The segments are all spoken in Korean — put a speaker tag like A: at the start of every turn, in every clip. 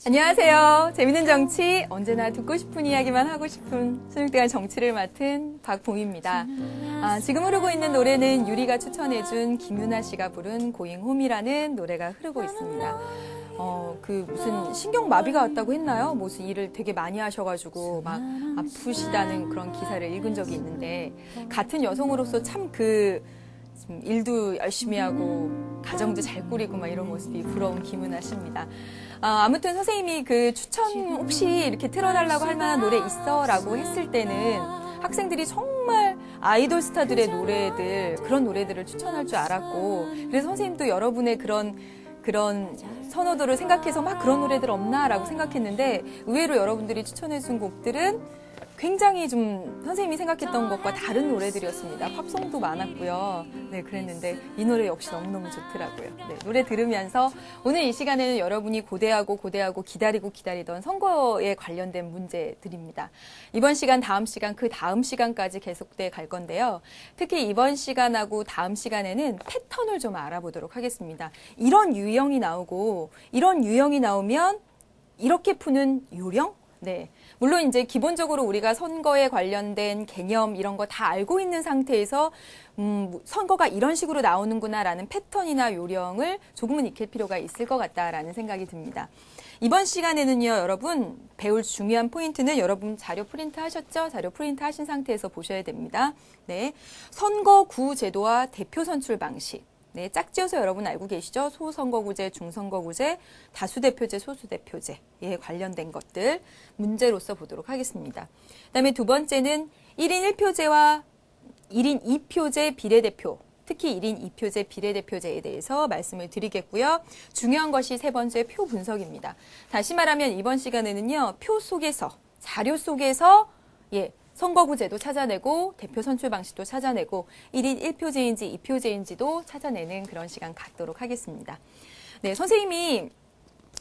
A: 안녕하세요. 재밌는 정치, 언제나 듣고 싶은 이야기만 하고 싶은 순육대관 정치를 맡은 박봉희입니다. 지금 흐르고 있는 노래는 유리가 추천해준 김윤아 씨가 부른 Going Home이라는 노래가 흐르고 있습니다. 무슨 신경마비가 왔다고 했나요? 무슨 일을 되게 많이 하셔가지고 막 아프시다는 그런 기사를 읽은 적이 있는데, 같은 여성으로서 참 일도 열심히 하고 가정도 잘 꾸리고 막 이런 모습이 부러운 김은아 씨입니다. 아무튼 선생님이 추천 혹시 이렇게 틀어달라고 할 만한 노래 있어? 라고 했을 때는 학생들이 정말 아이돌 스타들의 노래들, 그런 노래들을 추천할 줄 알았고, 그래서 선생님도 여러분의 그런 선호도를 생각해서 막 그런 노래들 없나? 라고 생각했는데, 의외로 여러분들이 추천해준 곡들은 굉장히 좀 선생님이 생각했던 것과 다른 노래들이었습니다. 팝송도 많았고요. 네, 그랬는데 이 노래 역시 너무너무 좋더라고요. 네, 노래 들으면서 오늘 이 시간에는 여러분이 고대하고 기다리던 선거에 관련된 문제들입니다. 이번 시간, 다음 시간, 그 다음 시간까지 계속돼 갈 건데요. 특히 이번 시간하고 다음 시간에는 패턴을 좀 알아보도록 하겠습니다. 이런 유형이 나오고, 이런 유형이 나오면 이렇게 푸는 요령? 네. 물론 이제 기본적으로 우리가 선거에 관련된 개념 이런 거 다 알고 있는 상태에서 선거가 이런 식으로 나오는구나라는 패턴이나 요령을 조금은 익힐 필요가 있을 것 같다라는 생각이 듭니다. 이번 시간에는요, 여러분 배울 중요한 포인트는, 여러분 자료 프린트 하셨죠? 자료 프린트 하신 상태에서 보셔야 됩니다. 네. 선거구 제도와 대표 선출 방식. 네, 짝지어서 여러분 알고 계시죠? 소선거구제, 중선거구제, 다수대표제, 소수대표제에 관련된 것들 문제로서 보도록 하겠습니다. 그다음에 두 번째는 1인 1표제와 1인 2표제 비례대표, 특히 1인 2표제 비례대표제에 대해서 말씀을 드리겠고요. 중요한 것이 세 번째 표 분석입니다. 다시 말하면 이번 시간에는요, 표 속에서, 자료 속에서 선거구제도 찾아내고 대표 선출 방식도 찾아내고 1인 1표제인지 2표제인지도 찾아내는 그런 시간 갖도록 하겠습니다. 네, 선생님이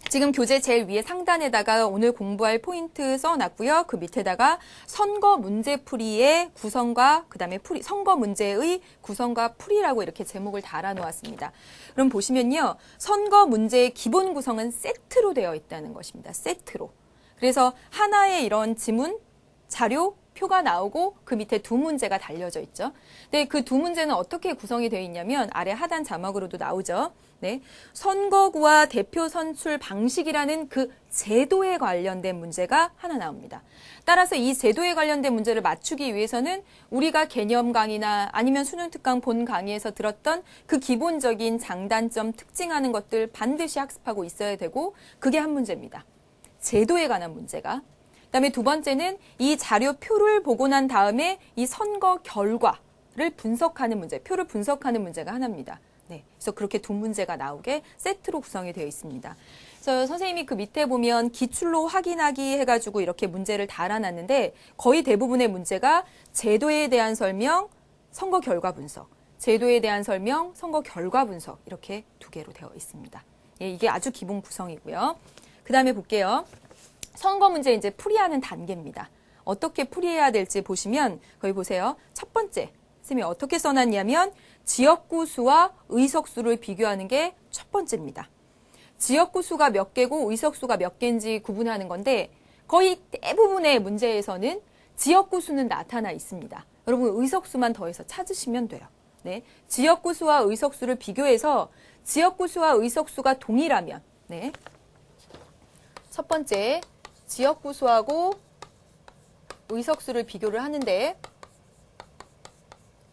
A: 지금 교재 제일 위에 상단에다가 오늘 공부할 포인트 써놨고요. 그 밑에다가 선거 문제풀이의 구성과 그다음에 선거 문제의 구성과 풀이라고 이렇게 제목을 달아놓았습니다. 그럼 보시면요, 선거 문제의 기본 구성은 세트로 되어 있다는 것입니다. 세트로. 그래서 하나의 이런 지문, 자료, 표가 나오고 그 밑에 두 문제가 달려져 있죠. 근데 그 두 문제는 어떻게 구성이 되어 있냐면 아래 하단 자막으로도 나오죠. 네, 선거구와 대표 선출 방식이라는 그 제도에 관련된 문제가 하나 나옵니다. 따라서 이 제도에 관련된 문제를 맞추기 위해서는 우리가 개념 강의나 아니면 수능 특강 본 강의에서 들었던 그 기본적인 장단점, 특징하는 것들 반드시 학습하고 있어야 되고, 그게 한 문제입니다. 제도에 관한 문제가. 그다음에 두 번째는 이 자료표를 보고 난 다음에 이 선거 결과를 분석하는 문제, 표를 분석하는 문제가 하나입니다. 네, 그래서 그렇게 두 문제가 나오게 세트로 구성이 되어 있습니다. 그래서 선생님이 그 밑에 보면 기출로 확인하기 해가지고 이렇게 문제를 달아놨는데, 거의 대부분의 문제가 제도에 대한 설명, 선거 결과 분석, 제도에 대한 설명, 선거 결과 분석, 이렇게 두 개로 되어 있습니다. 예, 이게 아주 기본 구성이고요. 그 다음에 볼게요. 선거 문제 이제 풀이하는 단계입니다. 어떻게 풀이해야 될지 보시면, 거기 보세요. 첫 번째, 선생님이 어떻게 써놨냐면 지역구 수와 의석 수를 비교하는 게 첫 번째입니다. 지역구 수가 몇 개고 의석 수가 몇 개인지 구분하는 건데, 거의 대부분의 문제에서는 지역구 수는 나타나 있습니다. 여러분 의석 수만 더해서 찾으시면 돼요. 네, 지역구 수와 의석 수를 비교해서 지역구 수와 의석 수가 동일하면, 네, 첫 번째 지역구 수하고 의석수를 비교를 하는데,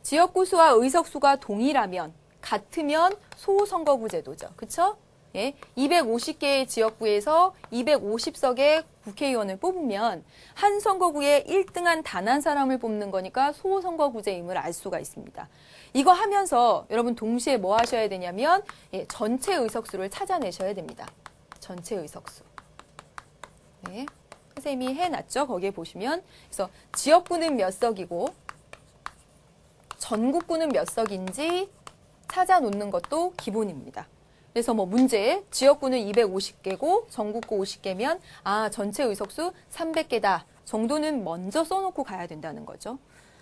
A: 지역구 수와 의석수가 동일하면, 같으면 소선거구 제도죠. 그쵸? 예, 250개의 지역구에서 250석의 국회의원을 뽑으면 한 선거구에 1등한 단 한 사람을 뽑는 거니까 소선거구제임을 알 수가 있습니다. 이거 하면서 여러분 동시에 뭐 하셔야 되냐면, 전체 의석수를 찾아내셔야 됩니다. 전체 의석수. 네, 선생님이 해놨죠. 거기에 보시면. 그래서 지역구는 몇 석이고 전국구는 몇 석인지 찾아놓는 것도 기본입니다. 그래서 문제, 지역구는 250개고 전국구 50개면 전체 의석수 300개다 정도는 먼저 써놓고 가야 된다는 거죠.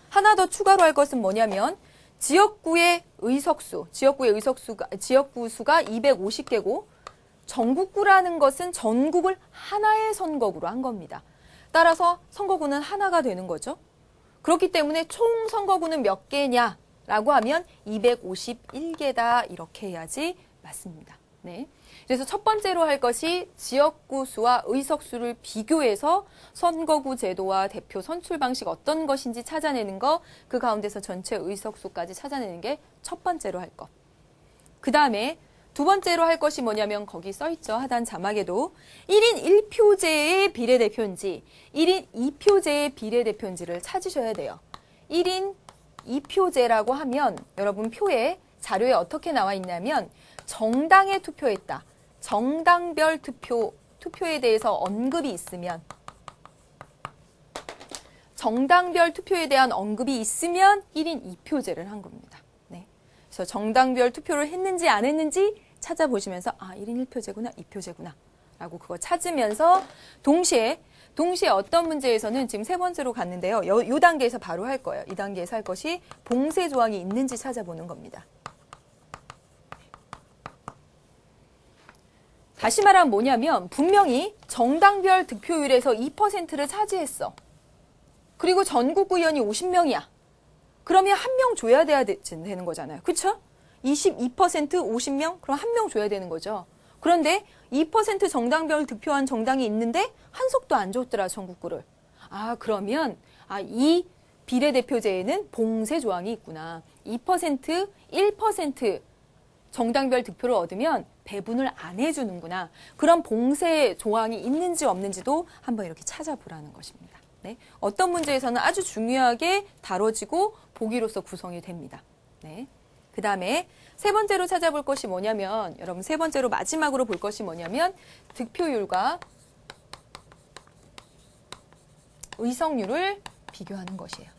A: 하나 더 추가로 할 것은 뭐냐면, 지역구의 의석수, 지역구 수가 250개고 전국구라는 것은 전국을 하나의 선거구로 한 겁니다. 따라서 선거구는 하나가 되는 거죠. 그렇기 때문에 총 선거구는 몇 개냐라고 하면 251개다 이렇게 해야지 맞습니다. 네. 그래서 첫 번째로 할 것이 지역구 수와 의석수를 비교해서 선거구 제도와 대표 선출 방식 어떤 것인지 찾아내는 거, 그 가운데서 전체 의석수까지 찾아내는 게 첫 번째로 할 것. 그 다음에 두 번째로 할 것이 뭐냐면 거기 써있죠. 하단 자막에도 1인 1표제의 비례대표인지 1인 2표제의 비례대표인지를 찾으셔야 돼요. 1인 2표제라고 하면 여러분 표에 자료에 어떻게 나와 있냐면 정당에 투표했다. 정당별 투표에 대해서 언급이 있으면 정당별 투표에 대한 언급이 있으면 1인 2표제를 한 겁니다. 네. 그래서 정당별 투표를 했는지 안 했는지 찾아보시면서 1인 1표제구나, 2표제구나 라고 그거 찾으면서 동시에 어떤 문제에서는 지금 세 번째로 갔는데요. 요 단계에서 바로 할 거예요. 이 단계에서 할 것이 봉쇄 조항이 있는지 찾아보는 겁니다. 다시 말하면 뭐냐면 분명히 정당별 득표율에서 2%를 차지했어. 그리고 전국구 의원이 50명이야. 그러면 한 명 줘야 되는 거잖아요. 그렇죠? 22% 50명? 그럼 한 명 줘야 되는 거죠. 그런데 2% 정당별 득표한 정당이 있는데 한 석도 안 줬더라, 전국구를. 그러면 이 비례대표제에는 봉쇄 조항이 있구나. 2%, 1% 정당별 득표를 얻으면 배분을 안 해주는구나. 그런 봉쇄 조항이 있는지 없는지도 한번 이렇게 찾아보라는 것입니다. 네. 어떤 문제에서는 아주 중요하게 다뤄지고 보기로서 구성이 됩니다. 네. 그 다음에 세 번째로 찾아볼 것이 뭐냐면 여러분 세 번째로 마지막으로 볼 것이 뭐냐면 득표율과 의석률을 비교하는 것이에요.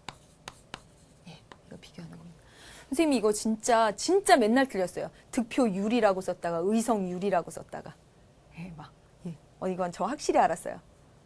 A: 예, 이거 비교하는 겁니다. 선생님이 이거 진짜 맨날 틀렸어요. 득표율이라고 썼다가 의석률이라고 썼다가. 이건 저 확실히 알았어요.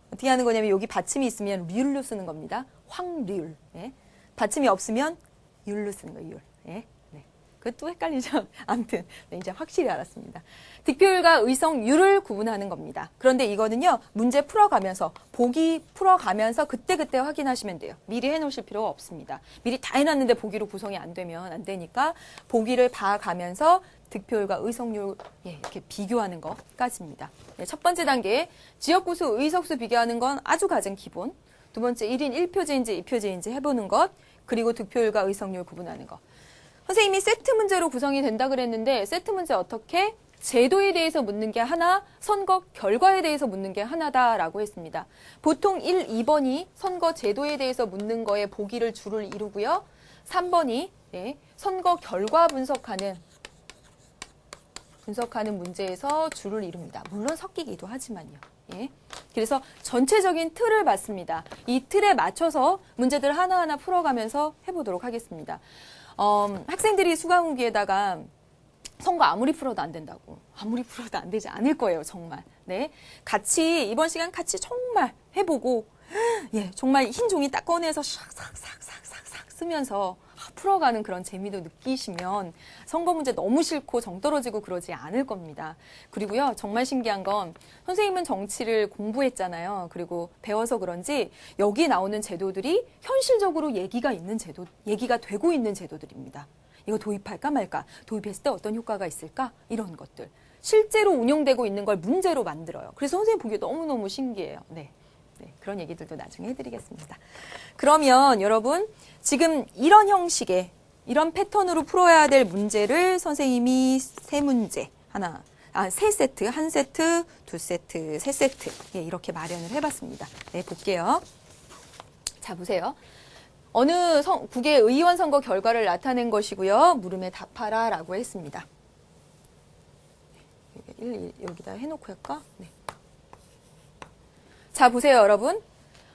A: 어떻게 하는 거냐면 여기 받침이 있으면 률로 쓰는 겁니다. 확률. 예. 받침이 없으면 율로 쓰는 거예요. 율. 예. 네. 그것도 헷갈리죠? 아무튼 이제 확실히 알았습니다. 득표율과 의석률을 구분하는 겁니다. 그런데 이거는요. 문제 풀어가면서 보기 풀어가면서 그때그때 확인하시면 돼요. 미리 해놓으실 필요가 없습니다. 미리 다 해놨는데 보기로 구성이 안 되면 안 되니까 보기를 봐가면서 득표율과 의석률 이렇게 비교하는 것까지입니다. 네, 첫 번째 단계 지역구수 의석수 비교하는 건 아주 가장 기본. 두 번째 1인 1표제인지 2표제인지 해보는 것. 그리고 득표율과 의석률 구분하는 것. 선생님이 세트 문제로 구성이 된다 그랬는데 세트 문제 어떻게? 제도에 대해서 묻는 게 하나, 선거 결과에 대해서 묻는 게 하나다라고 했습니다. 보통 1, 2번이 선거 제도에 대해서 묻는 거에 보기를 줄을 이루고요. 3번이 선거 결과 분석하는 문제에서 줄을 이룹니다. 물론 섞이기도 하지만요. 예. 그래서 전체적인 틀을 봤습니다. 이 틀에 맞춰서 문제들 하나하나 풀어가면서 해보도록 하겠습니다. 학생들이 수강후기에다가 선거 아무리 풀어도 안 된다고. 아무리 풀어도 안 되지 않을 거예요, 정말. 네. 이번 시간 같이 정말 해보고, 정말 흰 종이 딱 꺼내서 싹싹싹싹싹 쓰면서 풀어가는 그런 재미도 느끼시면 선거 문제 너무 싫고 정 떨어지고 그러지 않을 겁니다. 그리고요, 정말 신기한 건 선생님은 정치를 공부했잖아요. 그리고 배워서 그런지 여기 나오는 제도들이 현실적으로 얘기가 되고 있는 제도들입니다. 이거 도입할까 말까? 도입했을 때 어떤 효과가 있을까? 이런 것들. 실제로 운영되고 있는 걸 문제로 만들어요. 그래서 선생님 보기 너무너무 신기해요. 네, 그런 얘기들도 나중에 해드리겠습니다. 그러면 여러분 지금 이런 형식의 이런 패턴으로 풀어야 될 문제를 선생님이 세 세트, 한 세트, 두 세트, 세 세트 이렇게 마련을 해봤습니다. 네, 볼게요. 자, 보세요. 어느 국회 의원 선거 결과를 나타낸 것이고요. 물음에 답하라 라고 했습니다. 여기다 해놓고 할까? 네. 자, 보세요, 여러분.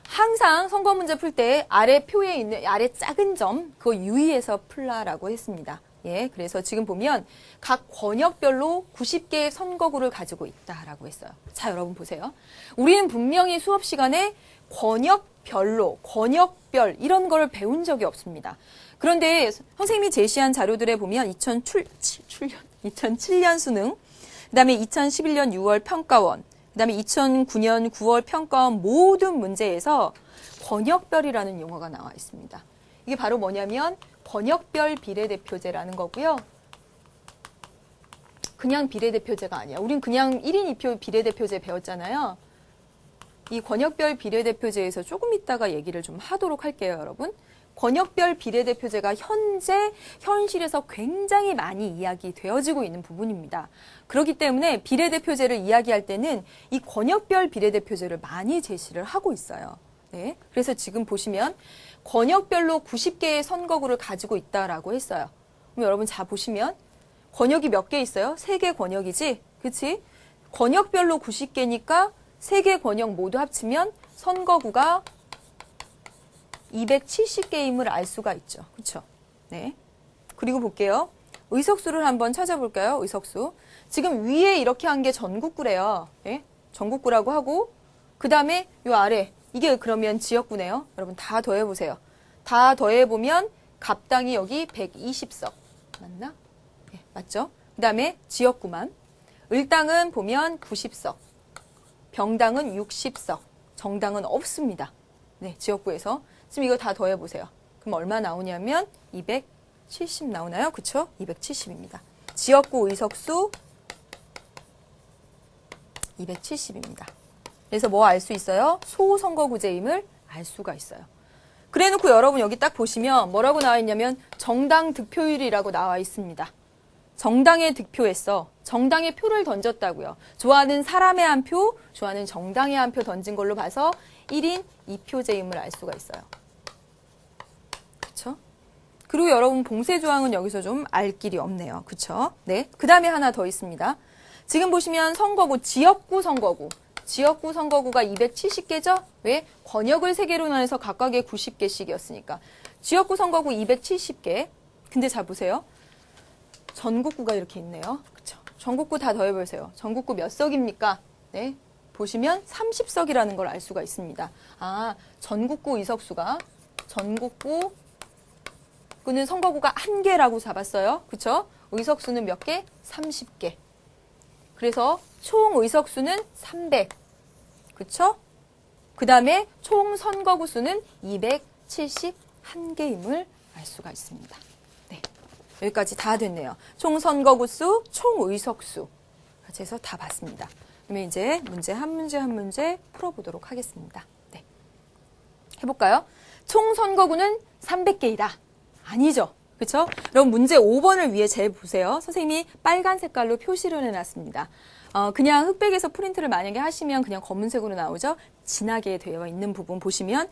A: 항상 선거 문제 풀 때 아래 표에 있는 아래 작은 점 그거 유의해서 풀라라고 했습니다. 그래서 지금 보면 각 권역별로 90개의 선거구를 가지고 있다라고 했어요. 자, 여러분 보세요. 우리는 분명히 수업 시간에 권역별 이런 걸 배운 적이 없습니다. 그런데 선생님이 제시한 자료들에 보면 2007년 수능 그다음에 2011년 6월 평가원, 그다음에 2009년 9월 평가원 모든 문제에서 권역별이라는 용어가 나와 있습니다. 이게 바로 뭐냐면 권역별 비례대표제라는 거고요. 그냥 비례대표제가 아니야. 우린 그냥 1인 2표 비례대표제 배웠잖아요. 이 권역별 비례대표제에서 조금 이따가 얘기를 좀 하도록 할게요, 여러분. 권역별 비례대표제가 현실에서 굉장히 많이 이야기되어지고 있는 부분입니다. 그렇기 때문에 비례대표제를 이야기할 때는 이 권역별 비례대표제를 많이 제시를 하고 있어요. 네. 그래서 지금 보시면 권역별로 90개의 선거구를 가지고 있다라고 했어요. 그럼 여러분 자 보시면 권역이 몇 개 있어요? 3개 권역이지? 그치? 권역별로 90개니까 3개 권역 모두 합치면 선거구가 270개임을 알 수가 있죠. 그렇죠? 네. 그리고 볼게요. 의석수를 한번 찾아볼까요? 의석수. 지금 위에 이렇게 한 게 전국구래요. 네? 전국구라고 하고 그 다음에 요 아래 이게 그러면 지역구네요. 여러분 다 더해보세요. 다 더해보면 갑당이 여기 120석. 맞나? 네, 맞죠? 그 다음에 지역구만. 을당은 보면 90석. 병당은 60석. 정당은 없습니다. 네, 지역구에서. 지금 이거 다 더해보세요. 그럼 얼마 나오냐면 270 나오나요? 그쵸? 270입니다. 지역구 의석수 270입니다. 그래서 뭐 알 수 있어요? 소선거구제임을 알 수가 있어요. 그래놓고 여러분 여기 딱 보시면 뭐라고 나와 있냐면 정당 득표율이라고 나와 있습니다. 정당에 득표했어. 정당에 표를 던졌다고요. 좋아하는 사람의 한 표, 좋아하는 정당의 한 표 던진 걸로 봐서 1인 2표제임을 알 수가 있어요. 그쵸? 그리고 여러분 봉쇄조항은 여기서 좀 알 길이 없네요. 그쵸? 네. 그 다음에 하나 더 있습니다. 지금 보시면 선거구, 지역구 선거구. 지역구 선거구가 270개죠? 왜? 권역을 3개로 나눠서 각각의 90개씩이었으니까. 지역구 선거구 270개. 근데 자 보세요. 전국구가 이렇게 있네요. 그쵸? 전국구 다 더해보세요. 전국구 몇 석입니까? 네. 보시면 30석이라는 걸 알 수가 있습니다. 아, 전국구 의석수가 전국구는 선거구가 1개라고 잡았어요. 그쵸? 의석수는 몇 개? 30개. 그래서 총 의석수는 300. 그쵸? 그 다음에 총 선거구 수는 271개임을 알 수가 있습니다. 네. 여기까지 다 됐네요. 총 선거구 수, 총 의석수. 같이 해서 다 봤습니다. 그러면 이제 문제 한 문제 한 문제 풀어보도록 하겠습니다. 네. 해볼까요? 총 선거구는 300개이다. 아니죠. 그렇죠? 그럼 문제 5번을 위해 잘 보세요. 선생님이 빨간 색깔로 표시를 해놨습니다. 그냥 흑백에서 프린트를 만약에 하시면 그냥 검은색으로 나오죠. 진하게 되어 있는 부분 보시면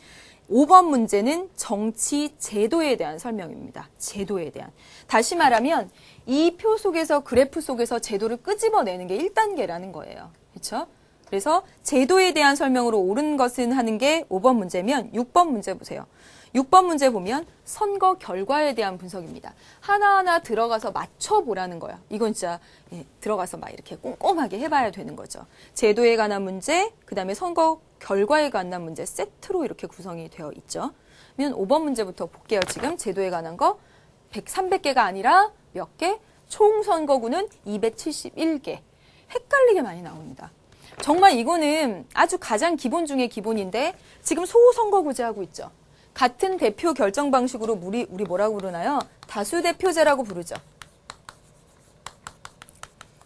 A: 5번 문제는 정치 제도에 대한 설명입니다. 제도에 대한. 다시 말하면 이 표 속에서 그래프 속에서 제도를 끄집어내는 게 1단계라는 거예요. 그렇죠? 그래서 제도에 대한 설명으로 옳은 것은 하는 게 5번 문제면 6번 문제 보세요. 6번 문제 보면 선거 결과에 대한 분석입니다. 하나하나 들어가서 맞춰보라는 거야. 이건 진짜 들어가서 막 이렇게 꼼꼼하게 해봐야 되는 거죠. 제도에 관한 문제, 그 다음에 선거 결과에 관한 문제 세트로 이렇게 구성이 되어 있죠. 그러면 5번 문제부터 볼게요. 지금 제도에 관한 거 300개가 아니라 몇 개? 총 선거구는 271개. 헷갈리게 많이 나옵니다. 정말 이거는 아주 가장 기본 중에 기본인데 지금 소선거구제 하고 있죠. 같은 대표 결정 방식으로 우리 뭐라고 부르나요? 다수대표제라고 부르죠.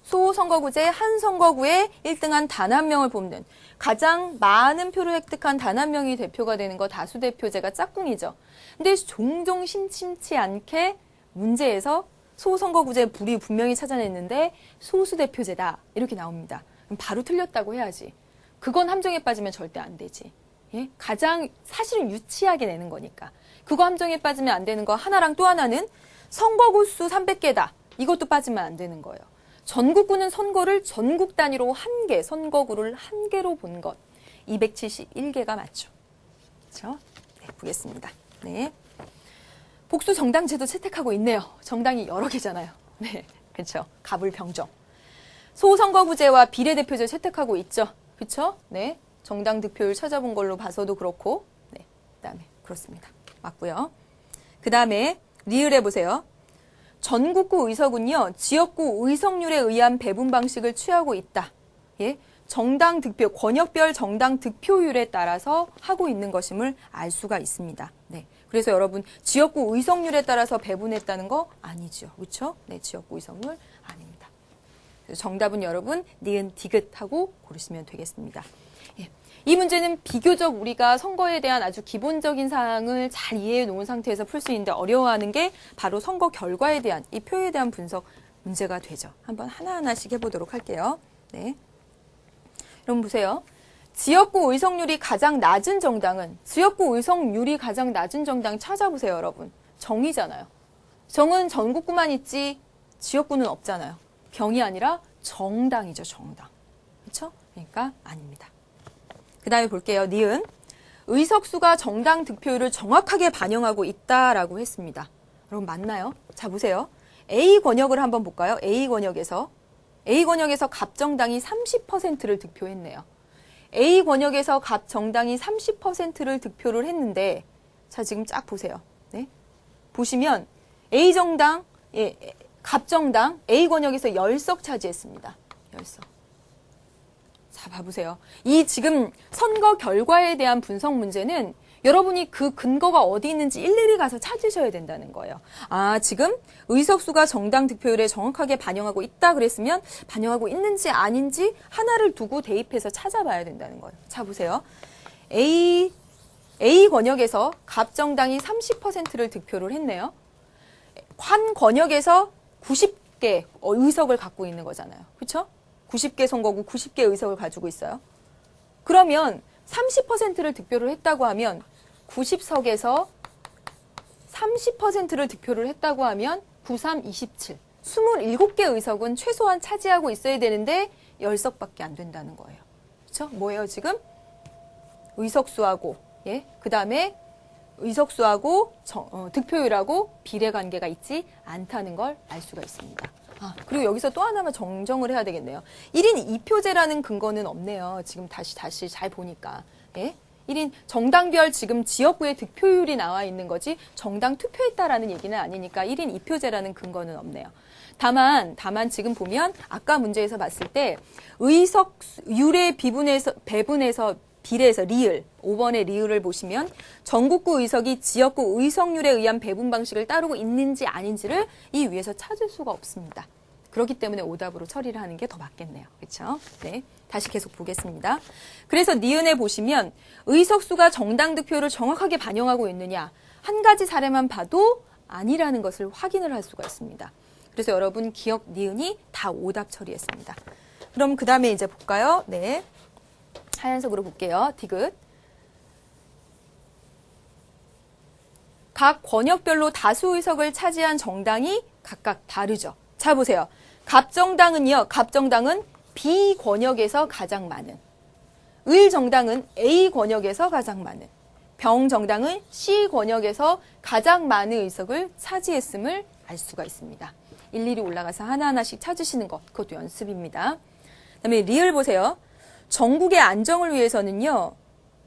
A: 소선거구제 한 선거구에 1등한 단 한 명을 뽑는 가장 많은 표를 획득한 단 한 명이 대표가 되는 거 다수대표제가 짝꿍이죠. 근데 종종 심심치 않게 문제에서 소선거구제 불이 분명히 찾아냈는데 소수대표제다 이렇게 나옵니다. 그럼 바로 틀렸다고 해야지. 그건 함정에 빠지면 절대 안 되지. 예? 가장 사실은 유치하게 내는 거니까. 그거 함정에 빠지면 안 되는 거 하나랑 또 하나는 선거구 수 300개다. 이것도 빠지면 안 되는 거예요. 전국구는 선거를 전국 단위로 1개, 선거구를 1개로 본 것. 271개가 맞죠. 그렇죠? 네, 보겠습니다. 네. 복수 정당제도 채택하고 있네요. 정당이 여러 개잖아요. 네, 그렇죠. 가불병정. 소선거구제와 비례대표제 채택하고 있죠. 그렇죠? 네. 정당 득표율 찾아본 걸로 봐서도 그렇고, 네, 그다음에 그렇습니다. 맞고요. 그다음에 리을 해보세요. 전국구 의석은요, 지역구 의석률에 의한 배분 방식을 취하고 있다. 예? 정당 득표, 권역별 정당 득표율에 따라서 하고 있는 것임을 알 수가 있습니다. 네. 그래서 여러분, 지역구 의석률에 따라서 배분했다는 거 아니죠. 그렇죠? 네, 지역구 의석률 아닙니다. 그래서 정답은 여러분, 니은, 디귿하고 고르시면 되겠습니다. 예. 이 문제는 비교적 우리가 선거에 대한 아주 기본적인 사항을 잘 이해해 놓은 상태에서 풀 수 있는데 어려워하는 게 바로 선거 결과에 대한 이 표에 대한 분석 문제가 되죠. 한번 하나하나씩 해보도록 할게요. 네. 여러분 보세요. 지역구 의석률이 가장 낮은 정당은 지역구 의석률이 가장 낮은 정당 찾아보세요, 여러분. 정이잖아요. 정은 전국구만 있지 지역구는 없잖아요. 병이 아니라 정당이죠, 정당. 그렇죠? 그러니까 아닙니다. 그 다음에 볼게요. 니은. 의석수가 정당 득표율을 정확하게 반영하고 있다라고 했습니다. 여러분 맞나요? 자 보세요. A 권역을 한번 볼까요? A 권역에서 갑 정당이 30%를 득표했네요. A 권역에서 갑 정당이 30%를 득표를 했는데, 자 지금 쫙 보세요. 네? 보시면 A 정당, 예, 갑 정당 A 권역에서 10석 차지했습니다. 10석. 자 봐보세요. 이 지금 선거 결과에 대한 분석 문제는 여러분이 그 근거가 어디 있는지 일일이 가서 찾으셔야 된다는 거예요. 아, 지금 의석수가 정당 득표율에 정확하게 반영하고 있다 그랬으면 반영하고 있는지 아닌지 하나를 두고 대입해서 찾아봐야 된다는 거예요. 자, 보세요. A 권역에서 갑 정당이 30%를 득표를 했네요. 한 권역에서 90개 의석을 갖고 있는 거잖아요. 그렇죠? 90개 선거구 90개 의석을 가지고 있어요. 그러면 30%를 득표를 했다고 하면 90석에서 30%를 득표를 했다고 하면 93, 27. 27개 의석은 최소한 차지하고 있어야 되는데 10석밖에 안 된다는 거예요. 그렇죠? 뭐예요, 지금? 의석수하고, 예? 그 다음에 의석수하고 득표율하고 비례관계가 있지 않다는 걸 알 수가 있습니다. 아, 그리고 여기서 또 하나만 정정을 해야 되겠네요. 1인 2표제라는 근거는 없네요. 지금 다시 잘 보니까. 예? 1인 정당별 지금 지역구의 득표율이 나와 있는 거지 정당 투표했다라는 얘기는 아니니까 1인 2표제라는 근거는 없네요. 다만 지금 보면 아까 문제에서 봤을 때 의석률의 배분에서 비례해서 리을, 5번의 리을을 보시면 전국구 의석이 지역구 의석률에 의한 배분 방식을 따르고 있는지 아닌지를 이 위에서 찾을 수가 없습니다. 그렇기 때문에 오답으로 처리를 하는 게 더 맞겠네요. 그렇죠? 네, 다시 계속 보겠습니다. 그래서 니은에 보시면 의석수가 정당 득표율을 정확하게 반영하고 있느냐 한 가지 사례만 봐도 아니라는 것을 확인을 할 수가 있습니다. 그래서 여러분 기억 니은이 다 오답 처리했습니다. 그럼 그 다음에 이제 볼까요? 네, 하얀색으로 볼게요. 디귿. 각 권역별로 다수 의석을 차지한 정당이 각각 다르죠. 자 보세요. 갑 정당은 B 권역에서 가장 많은, 을 정당은 A 권역에서 가장 많은, 병 정당은 C 권역에서 가장 많은 의석을 차지했음을 알 수가 있습니다. 일일이 올라가서 하나하나씩 찾으시는 것, 그것도 연습입니다. 그다음에 리을 보세요. 전국의 안정을 위해서는요,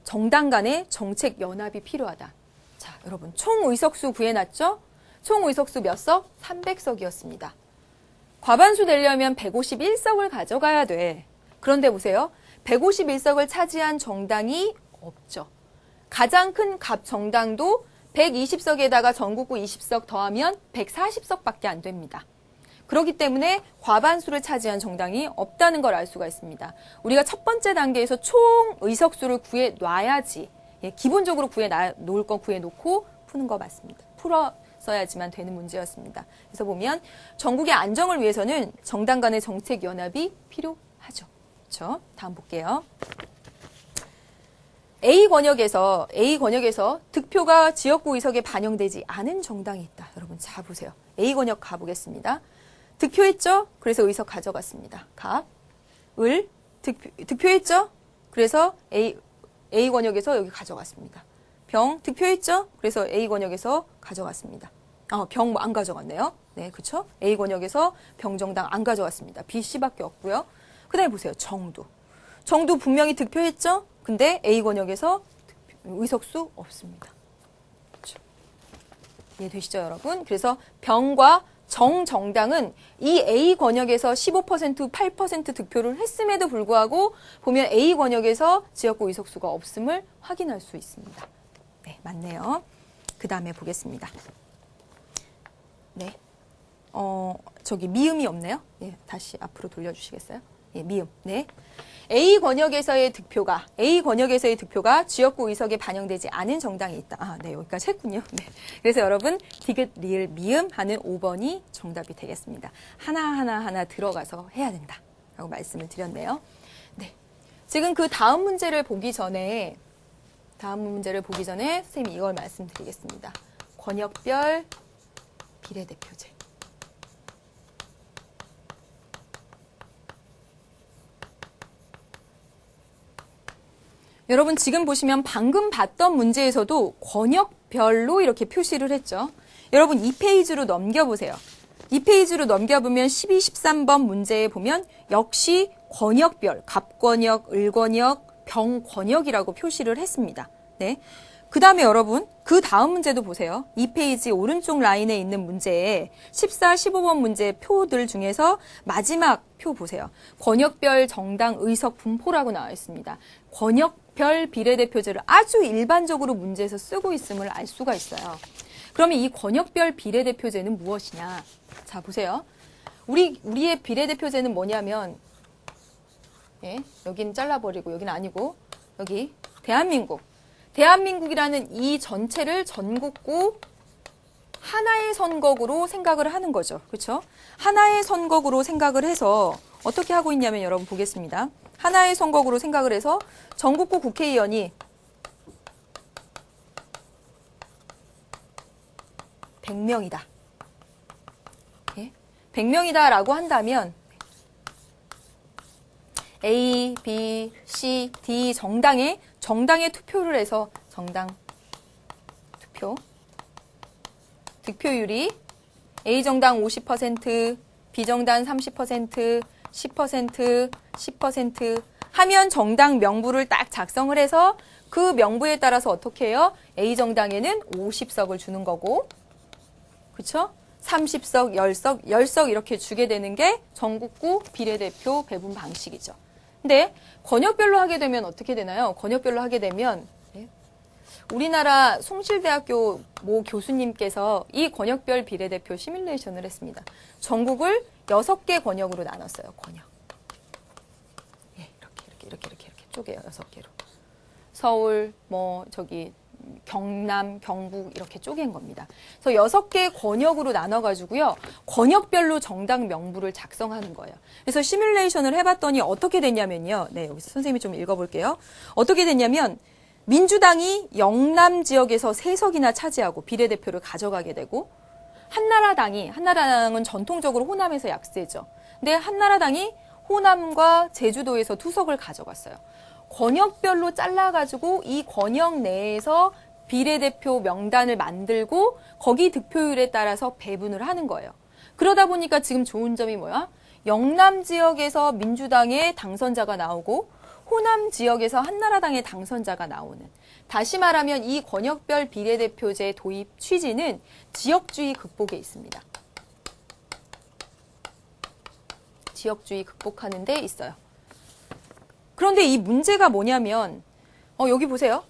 A: 정당 간의 정책 연합이 필요하다. 자, 여러분, 총 의석수 구해놨죠? 총 의석수 몇 석? 300석이었습니다. 과반수 되려면 151석을 가져가야 돼. 그런데 보세요. 151석을 차지한 정당이 없죠. 가장 큰 갑 정당도 120석에다가 전국구 20석 더하면 140석밖에 안 됩니다. 그렇기 때문에 과반수를 차지한 정당이 없다는 걸 알 수가 있습니다. 우리가 첫 번째 단계에서 총 의석수를 구해놔야지, 예, 기본적으로 구해놓을 건 구해놓고 푸는 거 맞습니다. 풀었어야지만 되는 문제였습니다. 그래서 보면 전국의 안정을 위해서는 정당 간의 정책 연합이 필요하죠. 그렇죠? 다음 볼게요. A 권역에서 득표가 지역구 의석에 반영되지 않은 정당이 있다. 여러분 자 보세요. A 권역 가보겠습니다. 득표했죠? 그래서 의석 가져갔습니다. 갑, 을, 득표했죠? 그래서 A 권역에서 여기 가져갔습니다. 병, 득표했죠? 그래서 A 권역에서 가져갔습니다. 병 안 가져갔네요. 네, 그쵸? A 권역에서 병정당 안 가져갔습니다. B, C밖에 없고요. 그 다음에 보세요. 정도 분명히 득표했죠? 근데 A 권역에서 의석수 없습니다. 그렇죠? 이해되시죠, 여러분? 그래서 병과 정당은 이 A 권역에서 15%, 8% 득표를 했음에도 불구하고 보면 A 권역에서 지역구 의석수가 없음을 확인할 수 있습니다. 네, 맞네요. 그 다음에 보겠습니다. 네. 저기 미음이 없네요. 예, 다시 앞으로 돌려주시겠어요? 예, 미음. 네. A 권역에서의 득표가 지역구 의석에 반영되지 않은 정당이 있다. 아, 네, 여기까지 했군요. 네. 그래서 여러분, 디귿, 리을, 미음 하는 5번이 정답이 되겠습니다. 하나 들어가서 해야 된다. 라고 말씀을 드렸네요. 네. 지금 그 다음 문제를 보기 전에 선생님이 이걸 말씀드리겠습니다. 권역별 비례대표제. 여러분 지금 보시면 방금 봤던 문제에서도 권역별로 이렇게 표시를 했죠. 여러분 2페이지로 넘겨보세요. 2페이지로 넘겨보면 12, 13번 문제에 보면 역시 권역별, 갑권역, 을권역, 병권역이라고 표시를 했습니다. 네. 그 다음에 여러분 그 다음 문제도 보세요. 2페이지 오른쪽 라인에 있는 문제에 14, 15번 문제 표들 중에서 마지막 표 보세요. 권역별 정당 의석 분포라고 나와 있습니다. 권역별 비례대표제를 아주 일반적으로 문제에서 쓰고 있음을 알 수가 있어요. 그러면 이 권역별 비례대표제는 무엇이냐? 자, 보세요. 우리의 비례대표제는 뭐냐면, 예, 여기는 잘라버리고, 여기는 아니고, 여기, 대한민국이라는 이 전체를 전국구 하나의 선거구로 생각을 하는 거죠. 그렇죠? 하나의 선거구로 생각을 해서 어떻게 하고 있냐면 여러분 보겠습니다. 하나의 선거구로 생각을 해서 전국구 국회의원이 100명이다. 예? 100명이다라고 한다면 A, B, C, D 정당에 투표를 해서 정당 득표율이 A 정당 50%, B 정당 30%, 10% 하면 정당 명부를 딱 작성을 해서 그 명부에 따라서 어떻게 해요? A 정당에는 50석을 주는 거고, 그렇죠? 30석, 10석 이렇게 주게 되는 게 전국구 비례대표 배분 방식이죠. 근데 권역별로 하게 되면 어떻게 되나요? 권역별로 하게 되면 우리나라 송실대학교 모 교수님께서 이 권역별 비례대표 시뮬레이션을 했습니다. 전국을 6개 권역으로 나눴어요. 권역. 예, 이렇게 쪼개요. 6개로. 서울, 경남, 경북 이렇게 쪼갠 겁니다. 그래서 6개 권역으로 나눠가지고요. 권역별로 정당 명부를 작성하는 거예요. 그래서 시뮬레이션을 해봤더니 어떻게 됐냐면요. 네, 여기서 선생님이 좀 읽어볼게요. 어떻게 됐냐면 민주당이 영남 지역에서 3석이나 차지하고 비례대표를 가져가게 되고 한나라당은 전통적으로 호남에서 약세죠. 근데 한나라당이 호남과 제주도에서 2석을 가져갔어요. 권역별로 잘라가지고 이 권역 내에서 비례대표 명단을 만들고 거기 득표율에 따라서 배분을 하는 거예요. 그러다 보니까 지금 좋은 점이 뭐야? 영남 지역에서 민주당의 당선자가 나오고 호남 지역에서 한나라당의 당선자가 나오는. 다시 말하면 이 권역별 비례대표제 도입 취지는 지역주의 극복에 있습니다. 지역주의 극복하는 데 있어요. 그런데 이 문제가 뭐냐면 여기 보세요.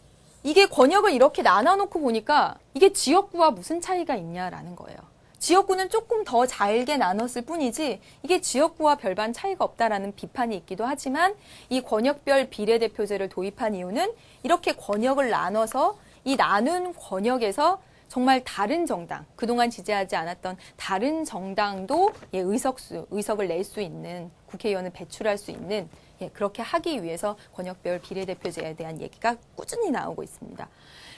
A: 이게 권역을 이렇게 나눠놓고 보니까 이게 지역구와 무슨 차이가 있냐라는 거예요. 지역구는 조금 더 잘게 나눴을 뿐이지 이게 지역구와 별반 차이가 없다라는 비판이 있기도 하지만 이 권역별 비례대표제를 도입한 이유는 이렇게 권역을 나눠서 이 나눈 권역에서 정말 다른 정당, 그동안 지지하지 않았던 다른 정당도 의석을 낼 수 있는 국회의원을 배출할 수 있는 그렇게 하기 위해서 권역별 비례대표제에 대한 얘기가 꾸준히 나오고 있습니다.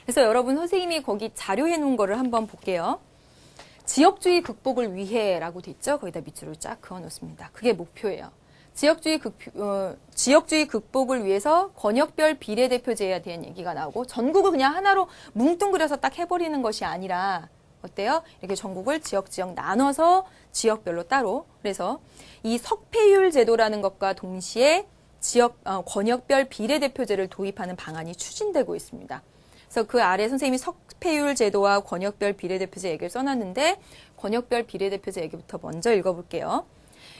A: 그래서 여러분 선생님이 거기 자료해 놓은 거를 한번 볼게요. 지역주의 극복을 위해라고 돼 있죠. 거기다 밑줄을 쫙 그어 놓습니다. 그게 목표예요. 지역주의 극복을 위해서 권역별 비례대표제에 대한 얘기가 나오고 전국을 그냥 하나로 뭉뚱그려서 딱 해버리는 것이 아니라 어때요? 이렇게 전국을 지역 나눠서 지역별로 따로. 그래서 이 석패율 제도라는 것과 동시에 권역별 비례대표제를 도입하는 방안이 추진되고 있습니다. 그래서 그 아래 선생님이 석패율 제도와 권역별 비례대표제 얘기를 써놨는데 권역별 비례대표제 얘기부터 먼저 읽어볼게요.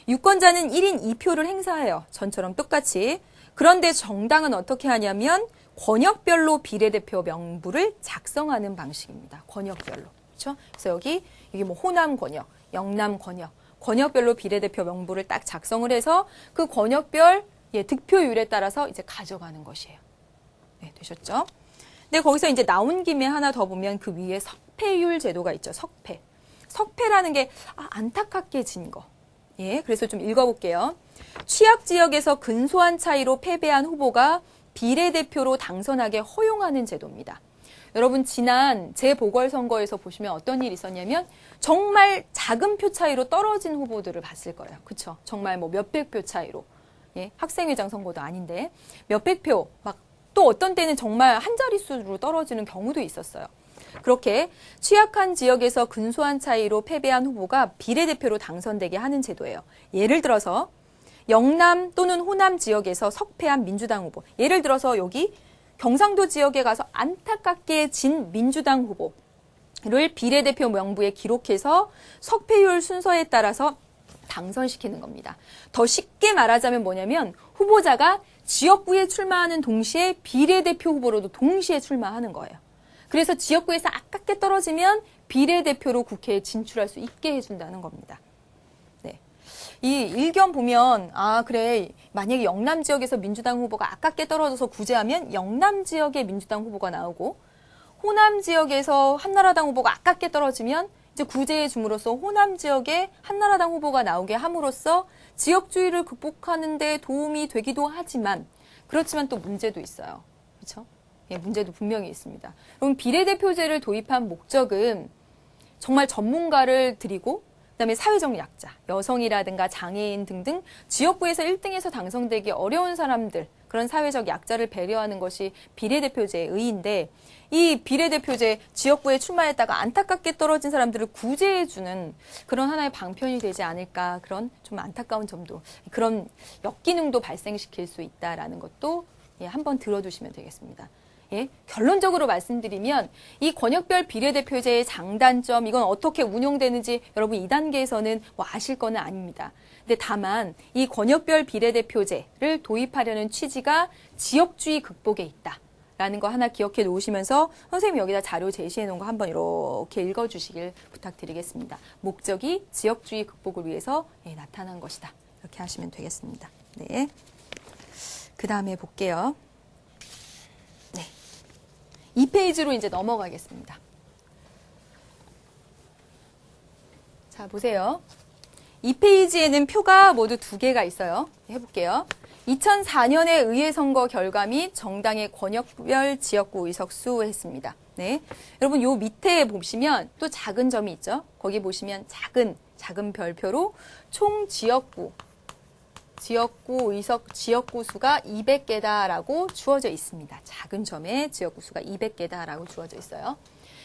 A: 유권자는 1인 2표를 행사해요. 전처럼 똑같이. 그런데 정당은 어떻게 하냐면 권역별로 비례대표 명부를 작성하는 방식입니다. 권역별로. 그렇죠? 그래서 여기 뭐 호남 권역, 영남 권역, 권역별로 비례대표 명부를 딱 작성을 해서 그 권역별 득표율에 따라서 이제 가져가는 것이에요. 네, 되셨죠? 근데 거기서 이제 나온 김에 하나 더 보면 그 위에 석패율 제도가 있죠. 석패. 석패라는 게 안타깝게 진 거. 예, 그래서 좀 읽어볼게요. 취약 지역에서 근소한 차이로 패배한 후보가 비례대표로 당선하게 허용하는 제도입니다. 여러분 지난 재보궐선거에서 보시면 어떤 일이 있었냐면 정말 작은 표 차이로 떨어진 후보들을 봤을 거예요. 그렇죠? 정말 뭐 몇백 표 차이로. 예, 학생회장 선거도 아닌데 몇백 표, 막 또 어떤 때는 정말 한 자릿수로 떨어지는 경우도 있었어요. 그렇게 취약한 지역에서 근소한 차이로 패배한 후보가 비례대표로 당선되게 하는 제도예요. 예를 들어서 영남 또는 호남 지역에서 석패한 민주당 후보. 예를 들어서 여기 경상도 지역에 가서 안타깝게 진 민주당 후보를 비례대표 명부에 기록해서 석패율 순서에 따라서 당선시키는 겁니다. 더 쉽게 말하자면 뭐냐면 후보자가 지역구에 출마하는 동시에 비례대표 후보로도 동시에 출마하는 거예요. 그래서 지역구에서 아깝게 떨어지면 비례대표로 국회에 진출할 수 있게 해준다는 겁니다. 네. 이 일견 보면 그래 만약에 영남 지역에서 민주당 후보가 아깝게 떨어져서 구제하면 영남 지역의 민주당 후보가 나오고 호남 지역에서 한나라당 후보가 아깝게 떨어지면 이제 구제해 줌으로써 호남 지역에 한나라당 후보가 나오게 함으로써 지역주의를 극복하는 데 도움이 되기도 하지만 그렇지만 또 문제도 있어요. 그렇죠? 예, 문제도 분명히 있습니다. 그럼 비례대표제를 도입한 목적은 정말 전문가를 들이고 그다음에 사회적 약자, 여성이라든가 장애인 등등 지역구에서 1등에서 당선되기 어려운 사람들, 그런 사회적 약자를 배려하는 것이 비례대표제의 의의인데 이 비례대표제 지역구에 출마했다가 안타깝게 떨어진 사람들을 구제해주는 그런 하나의 방편이 되지 않을까 그런 좀 안타까운 점도 그런 역기능도 발생시킬 수 있다라는 것도 한번 들어두시면 되겠습니다. 예, 결론적으로 말씀드리면 이 권역별 비례대표제의 장단점 이건 어떻게 운용되는지 여러분 2단계에서는 뭐 아실 거는 아닙니다. 근데 다만 이 권역별 비례대표제를 도입하려는 취지가 지역주의 극복에 있다라는 거 하나 기억해 놓으시면서 선생님이 여기다 자료 제시해 놓은 거 한번 이렇게 읽어주시길 부탁드리겠습니다. 목적이 지역주의 극복을 위해서 나타난 것이다. 이렇게 하시면 되겠습니다. 네, 그 다음에 볼게요. 2페이지로 이제 넘어가겠습니다. 자, 보세요. 2페이지에는 표가 모두 2개가 있어요. 해볼게요. 2004년의 의회 선거 결과 및 정당의 권역별 지역구 의석수 했습니다. 네. 여러분, 요 밑에 보시면 또 작은 점이 있죠. 거기 보시면 작은 별표로 총 지역구 지역구 수가 200개다라고 주어져 있습니다. 작은 점에 지역구 수가 200개다라고 주어져 있어요.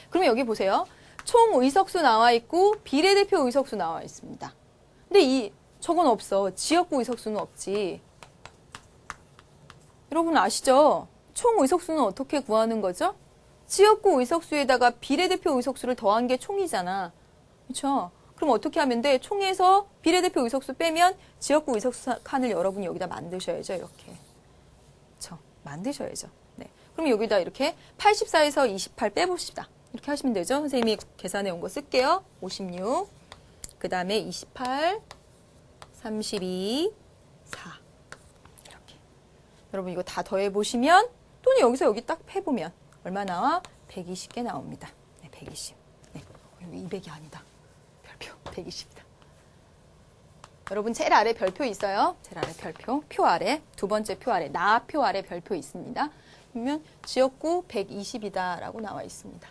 A: 그러면 여기 보세요. 총 의석수 나와 있고 비례대표 의석수 나와 있습니다. 근데 저건 없어. 지역구 의석수는 없지. 여러분 아시죠? 총 의석수는 어떻게 구하는 거죠? 지역구 의석수에다가 비례대표 의석수를 더한 게 총이잖아. 그렇죠? 그럼 어떻게 하면 돼? 총에서 비례대표 의석수 빼면 지역구 의석수 칸을 여러분이 여기다 만드셔야죠. 이렇게. 그렇죠? 만드셔야죠. 네. 그럼 여기다 이렇게 84에서 28 빼봅시다. 이렇게 하시면 되죠. 선생님이 계산해 온 거 쓸게요. 56, 그 다음에 28, 32, 4. 이렇게. 여러분 이거 다 더해보시면 또는 여기서 여기 딱 해보면 얼마 나와? 120개 나옵니다. 네, 120. 네. 여기 200이 아니다. 120이다. 여러분 제일 아래 별표 있어요. 제일 아래 별표. 표 아래. 두 번째 표 아래. 나표 아래 별표 있습니다. 그러면 지역구 120이다라고 나와 있습니다.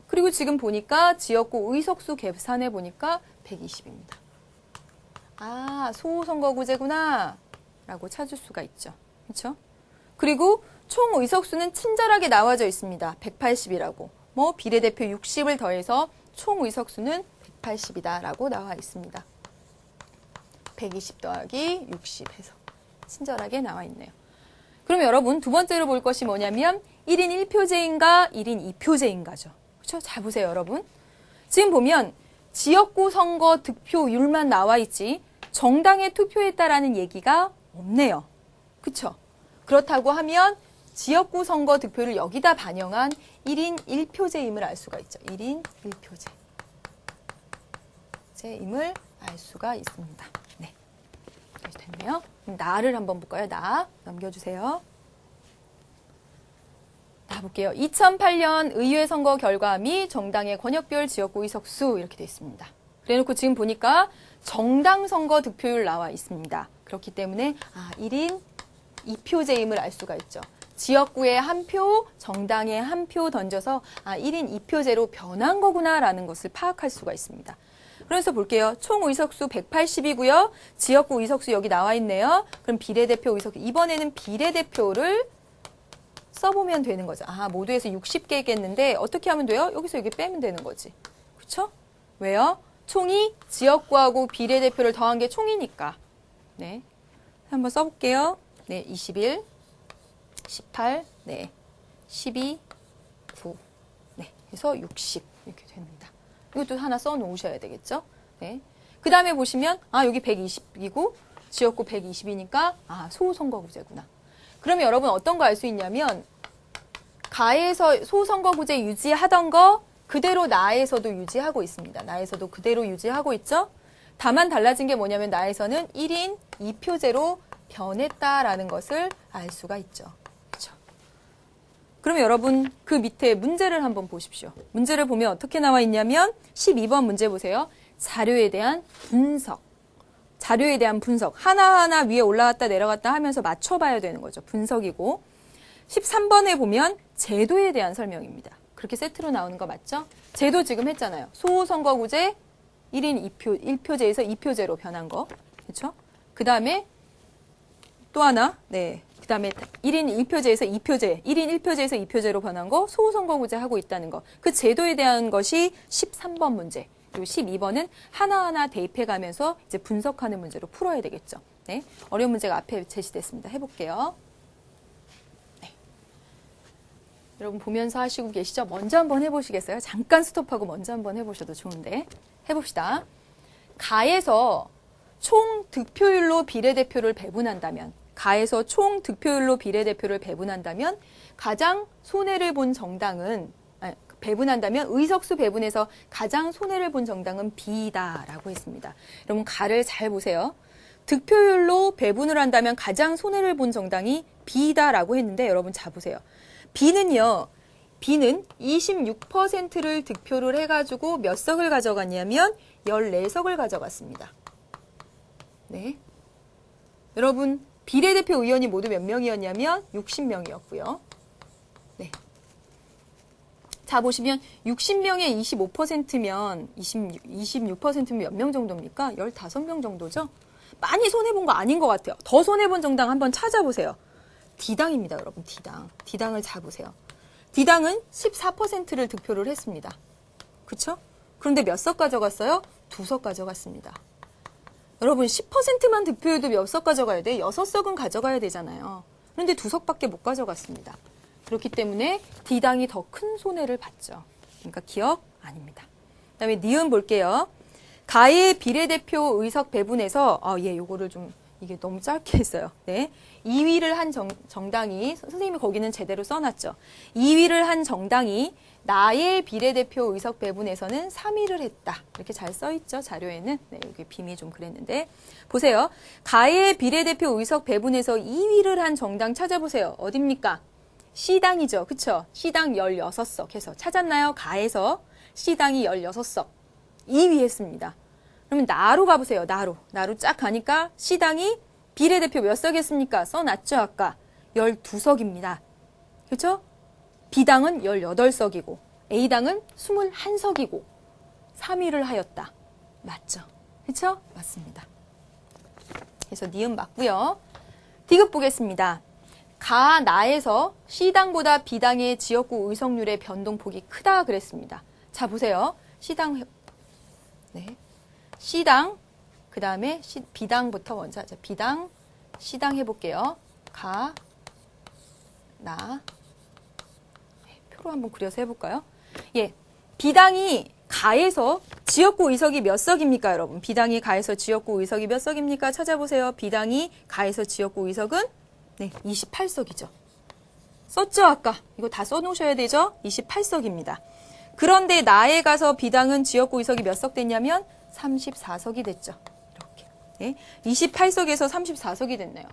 A: 그리고 지금 보니까 지역구 의석수 계산해 보니까 120입니다. 소선거구제구나 라고 찾을 수가 있죠. 그렇죠? 그리고 총 의석수는 친절하게 나와져 있습니다. 180이라고. 뭐 비례대표 60을 더해서 총 의석수는 180이다라고 나와 있습니다. 120 더하기 60 해서 친절하게 나와 있네요. 그럼 여러분 두 번째로 볼 것이 뭐냐면 1인 1표제인가 1인 2표제인가죠. 그렇죠? 잘 보세요, 여러분. 지금 보면 지역구 선거 득표율만 나와 있지 정당에 투표했다라는 얘기가 없네요. 그렇죠? 그렇다고 하면 지역구 선거 득표를 여기다 반영한 1인 1표제임을 알 수가 있죠. 1인 1표제임을 알 수가 있습니다. 네, 됐네요. 그럼 나를 한번 볼까요? 나 넘겨주세요. 나 볼게요. 2008년 의회 선거 결과 및 정당의 권역별 지역구 의석수 이렇게 되어 있습니다. 그래놓고 지금 보니까 정당 선거 득표율 나와 있습니다. 그렇기 때문에 1인 2표제임을 알 수가 있죠. 지역구에 한 표, 정당에 한 표 던져서 1인 2표제로 변한 거구나라는 것을 파악할 수가 있습니다. 그래서 볼게요. 총 의석수 180이고요. 지역구 의석수 여기 나와 있네요. 그럼 비례대표 의석수. 이번에는 비례대표를 써보면 되는 거죠. 모두에서 60개겠는데 어떻게 하면 돼요? 여기서 여기 빼면 되는 거지. 그렇죠? 왜요? 총이 지역구하고 비례대표를 더한 게 총이니까. 네, 한번 써볼게요. 네, 21, 18, 네, 12, 9, 네, 해서 60 이렇게 됩니다. 이것도 하나 써놓으셔야 되겠죠? 네. 그 다음에 보시면 여기 120이고 지역구 120이니까 소선거구제구나. 그러면 여러분 어떤 거 알 수 있냐면 가에서 소선거구제 유지하던 거 그대로 나에서도 유지하고 있습니다. 나에서도 그대로 유지하고 있죠? 다만 달라진 게 뭐냐면 나에서는 1인 2표제로 변했다라는 것을 알 수가 있죠. 그렇죠? 그러면 여러분 그 밑에 문제를 한번 보십시오. 문제를 보면 어떻게 나와 있냐면 12번 문제 보세요. 자료에 대한 분석. 자료에 대한 분석. 하나하나 위에 올라갔다 내려갔다 하면서 맞춰봐야 되는 거죠. 분석이고. 13번에 보면 제도에 대한 설명입니다. 그렇게 세트로 나오는 거 맞죠? 제도 지금 했잖아요. 소선거구제 1인 1표제에서 2표제로 변한 거. 그렇죠? 그 다음에 또 하나. 네. 그 다음에 1인 1표제에서 2표제, 1인 1표제에서 2표제로 변한 거, 소선거구제 하고 있다는 거. 그 제도에 대한 것이 13번 문제. 그리고 12번은 하나하나 대입해가면서 이제 분석하는 문제로 풀어야 되겠죠. 네. 어려운 문제가 앞에 제시됐습니다. 해볼게요. 네. 여러분 보면서 하시고 계시죠? 먼저 한번 해보시겠어요? 잠깐 스톱하고 먼저 한번 해보셔도 좋은데. 해봅시다. 가에서 총 득표율로 비례대표를 배분한다면 가에서 총 득표율로 비례대표를 배분한다면 가장 손해를 본 정당은 배분한다면 의석수 배분에서 가장 손해를 본 정당은 B다라고 했습니다. 여러분 가를 잘 보세요. 득표율로 배분을 한다면 가장 손해를 본 정당이 B다라고 했는데 여러분 잘 보세요. B는요. B는 26%를 득표를 해가지고 몇 석을 가져갔냐면 14석을 가져갔습니다. 네. 여러분 비례대표 의원이 모두 몇 명이었냐면 60명이었고요. 네. 자 보시면 60명의 25%면 26%면 몇 명 정도입니까? 15명 정도죠? 많이 손해본 거 아닌 것 같아요. 더 손해본 정당 한번 찾아보세요. D당입니다, 여러분. D당. D당을 잘 보세요. D당은 14%를 득표를 했습니다. 그렇죠? 그런데 몇 석 가져갔어요? 2석 가져갔습니다. 여러분 10%만 득표해도 몇 석 가져가야 돼? 6석은 가져가야 되잖아요. 그런데 2석밖에 못 가져갔습니다. 그렇기 때문에 D당이 더 큰 손해를 봤죠. 그러니까 기억 아닙니다. 그다음에 니은 볼게요. 가의 비례대표 의석 배분에서 요거를 좀 이게 너무 짧게 했어요. 네. 2위를 한 정당이 선생님이 거기는 제대로 써놨죠. 2위를 한 정당이 나의 비례대표 의석 배분에서는 3위를 했다. 이렇게 잘 써있죠. 자료에는. 네, 여기 빔이 좀 그랬는데. 보세요. 가의 비례대표 의석 배분에서 2위를 한 정당 찾아보세요. 어딥니까? C당이죠. 그쵸? C당 16석 해서 찾았나요? 가에서 C당이 16석. 2위 했습니다. 그러면 나로 가보세요. 나로 쫙 가니까 C당이 비례대표 몇 석 했습니까? 써놨죠. 아까 12석입니다. 그렇죠? B당은 18석이고 A당은 21석이고 3위를 하였다. 맞죠? 그렇죠? 맞습니다. 그래서 니은 맞고요. D급 보겠습니다. 가, 나에서 C당보다 B당의 지역구 의석률의 변동폭이 크다 그랬습니다. 자 보세요. C당 그 다음에 B당부터 먼저 하자. B당, C당 해볼게요. 가, 나, 표로 한번 그려서 해볼까요? 예, B당이 가에서 지역구 의석이 몇 석입니까, 여러분? B당이 가에서 지역구 의석이 몇 석입니까? 찾아보세요. B당이 가에서 지역구 의석은 네, 28석이죠. 썼죠, 아까? 이거 다 써놓으셔야 되죠? 28석입니다. 그런데 나에 가서 B당은 지역구 의석이 몇 석 됐냐면 34석이 됐죠. 이렇게. 네, 28석에서 34석이 됐네요.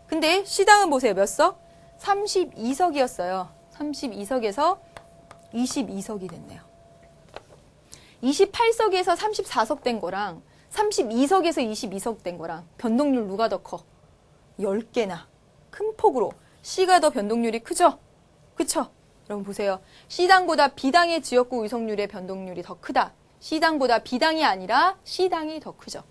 A: 근데 C당은 보세요. 몇 석? 32석이었어요. 32석에서 22석이 됐네요. 28석에서 34석 된 거랑 32석에서 22석 된 거랑 변동률 누가 더 커? 10개나 큰 폭으로 C가 더 변동률이 크죠? 그쵸? 여러분 보세요. C당보다 B당의 지역구 의석률의 변동률이 더 크다. C당보다 B당이 아니라 C당이 더 크죠.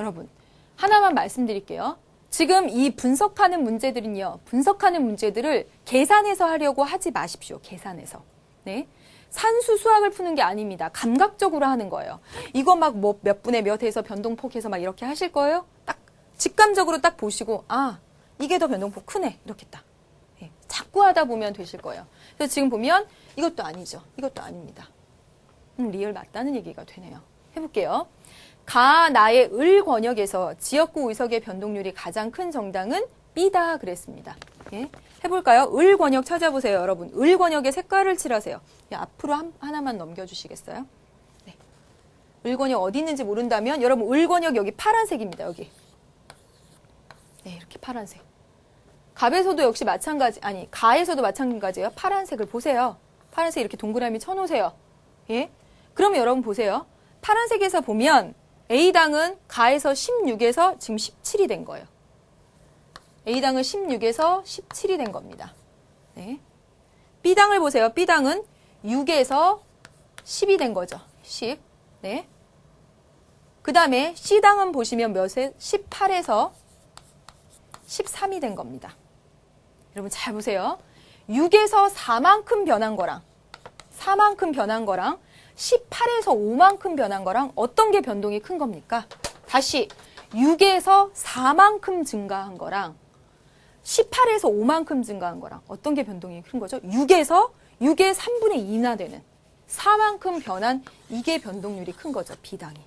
A: 여러분 하나만 말씀드릴게요. 지금 이 분석하는 문제들은요. 분석하는 문제들을 계산해서 하려고 하지 마십시오. 계산해서. 네. 산수 수학을 푸는 게 아닙니다. 감각적으로 하는 거예요. 이거 막 뭐 몇 분의 몇 해서 변동폭해서 막 이렇게 하실 거예요? 딱 직감적으로 딱 보시고 아 이게 더 변동폭 크네 이렇게 딱. 네. 자꾸 하다 보면 되실 거예요. 그래서 지금 보면 이것도 아니죠. 이것도 아닙니다. 리을 맞다는 얘기가 되네요. 해볼게요. 가 나의 을 권역에서 지역구 의석의 변동률이 가장 큰 정당은 B다 그랬습니다. 예? 해볼까요? 을 권역 찾아보세요, 여러분. 을 권역에 색깔을 칠하세요. 예, 앞으로 하나만 넘겨주시겠어요? 네. 을 권역 어디 있는지 모른다면 여러분 을 권역 여기 파란색입니다. 여기. 네, 이렇게 파란색. 갑에서도 역시 마찬가지, 아니 가에서도 마찬가지예요. 파란색을 보세요. 파란색 이렇게 동그라미 쳐놓으세요. 예? 그러면 여러분 보세요. 파란색에서 보면 A당은 가에서 16에서 지금 17이 된 거예요. A당은 16에서 17이 된 겁니다. 네. B당을 보세요. B당은 6에서 10이 된 거죠. 10. 네. 그 다음에 C당은 보시면 몇에 18에서 13이 된 겁니다. 여러분 잘 보세요. 6에서 4만큼 변한 거랑 4만큼 변한 거랑 18에서 5만큼 변한 거랑 어떤 게 변동이 큰 겁니까? 다시 6에서 4만큼 증가한 거랑 18에서 5만큼 증가한 거랑 어떤 게 변동이 큰 거죠? 6에서 6의 3분의 2나 되는 4만큼 변한 이게 변동률이 큰 거죠. B당이.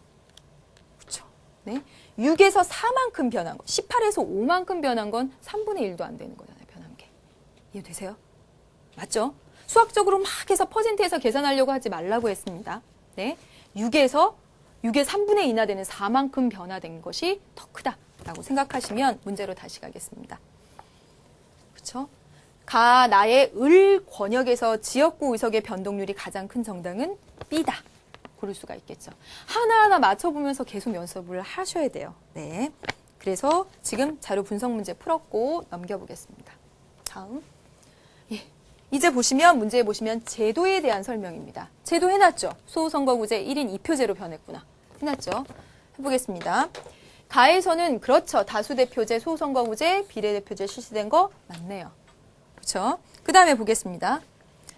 A: 그렇죠? 네. 6에서 4만큼 변한 거, 18에서 5만큼 변한 건 3분의 1도 안 되는 거잖아요. 변한 게. 이해되세요? 맞죠? 수학적으로 막 해서 퍼센트에서 계산하려고 하지 말라고 했습니다. 네. 6에서 6의 3분의 2나 되는 4만큼 변화된 것이 더 크다라고 생각하시면 문제로 다시 가겠습니다. 그렇죠? 가 나의 을 권역에서 지역구 의석의 변동률이 가장 큰 정당은 B다. 고를 수가 있겠죠. 하나하나 맞춰보면서 계속 연습을 하셔야 돼요. 네. 그래서 지금 자료 분석 문제 풀었고 넘겨보겠습니다. 다음. 예. 이제 보시면 문제에 보시면 제도에 대한 설명입니다. 제도 해놨죠? 소선거구제 1인 2표제로 변했구나. 해놨죠? 해보겠습니다. 가에서는 그렇죠. 다수대표제, 소선거구제, 비례대표제 실시된 거 맞네요. 그렇죠? 그 다음에 보겠습니다.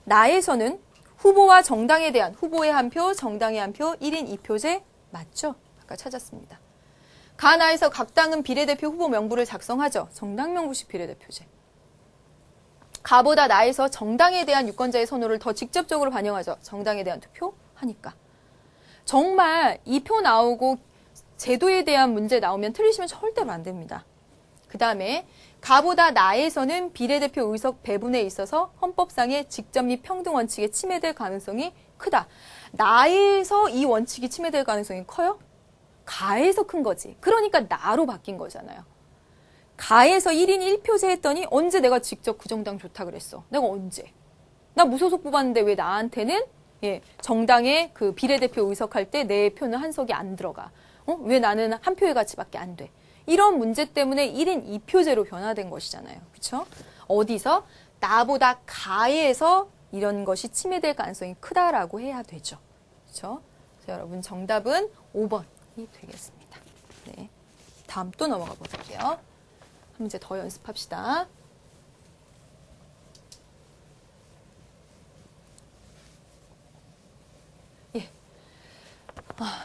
A: 나에서는 후보와 정당에 대한 후보의 한 표, 정당의 한 표, 1인 2표제 맞죠? 아까 찾았습니다. 가 나에서 각 당은 비례대표 후보 명부를 작성하죠. 정당 명부식 비례대표제. 가보다 나에서 정당에 대한 유권자의 선호를 더 직접적으로 반영하죠. 정당에 대한 투표 하니까. 정말 이 표 나오고 제도에 대한 문제 나오면 틀리시면 절대로 안 됩니다. 그 다음에 가보다 나에서는 비례대표 의석 배분에 있어서 헌법상의 직접 및 평등 원칙에 침해될 가능성이 크다. 나에서 이 원칙이 침해될 가능성이 커요? 가에서 큰 거지. 그러니까 나로 바뀐 거잖아요. 가에서 1인 1표제 했더니 언제 내가 직접 그 정당 좋다 그랬어? 내가 언제? 나 무소속 뽑았는데 왜 나한테는 정당의 그 비례대표 의석할 때 내 표는 한 석이 안 들어가? 왜 나는 한 표의 가치밖에 안 돼? 이런 문제 때문에 1인 2표제로 변화된 것이잖아요. 그렇죠? 어디서? 나보다 가에서 이런 것이 침해될 가능성이 크다라고 해야 되죠. 그렇죠? 그래서 여러분 정답은 5번이 되겠습니다. 네. 다음 또 넘어가 볼게요. 한 문제 더 연습합시다. 예.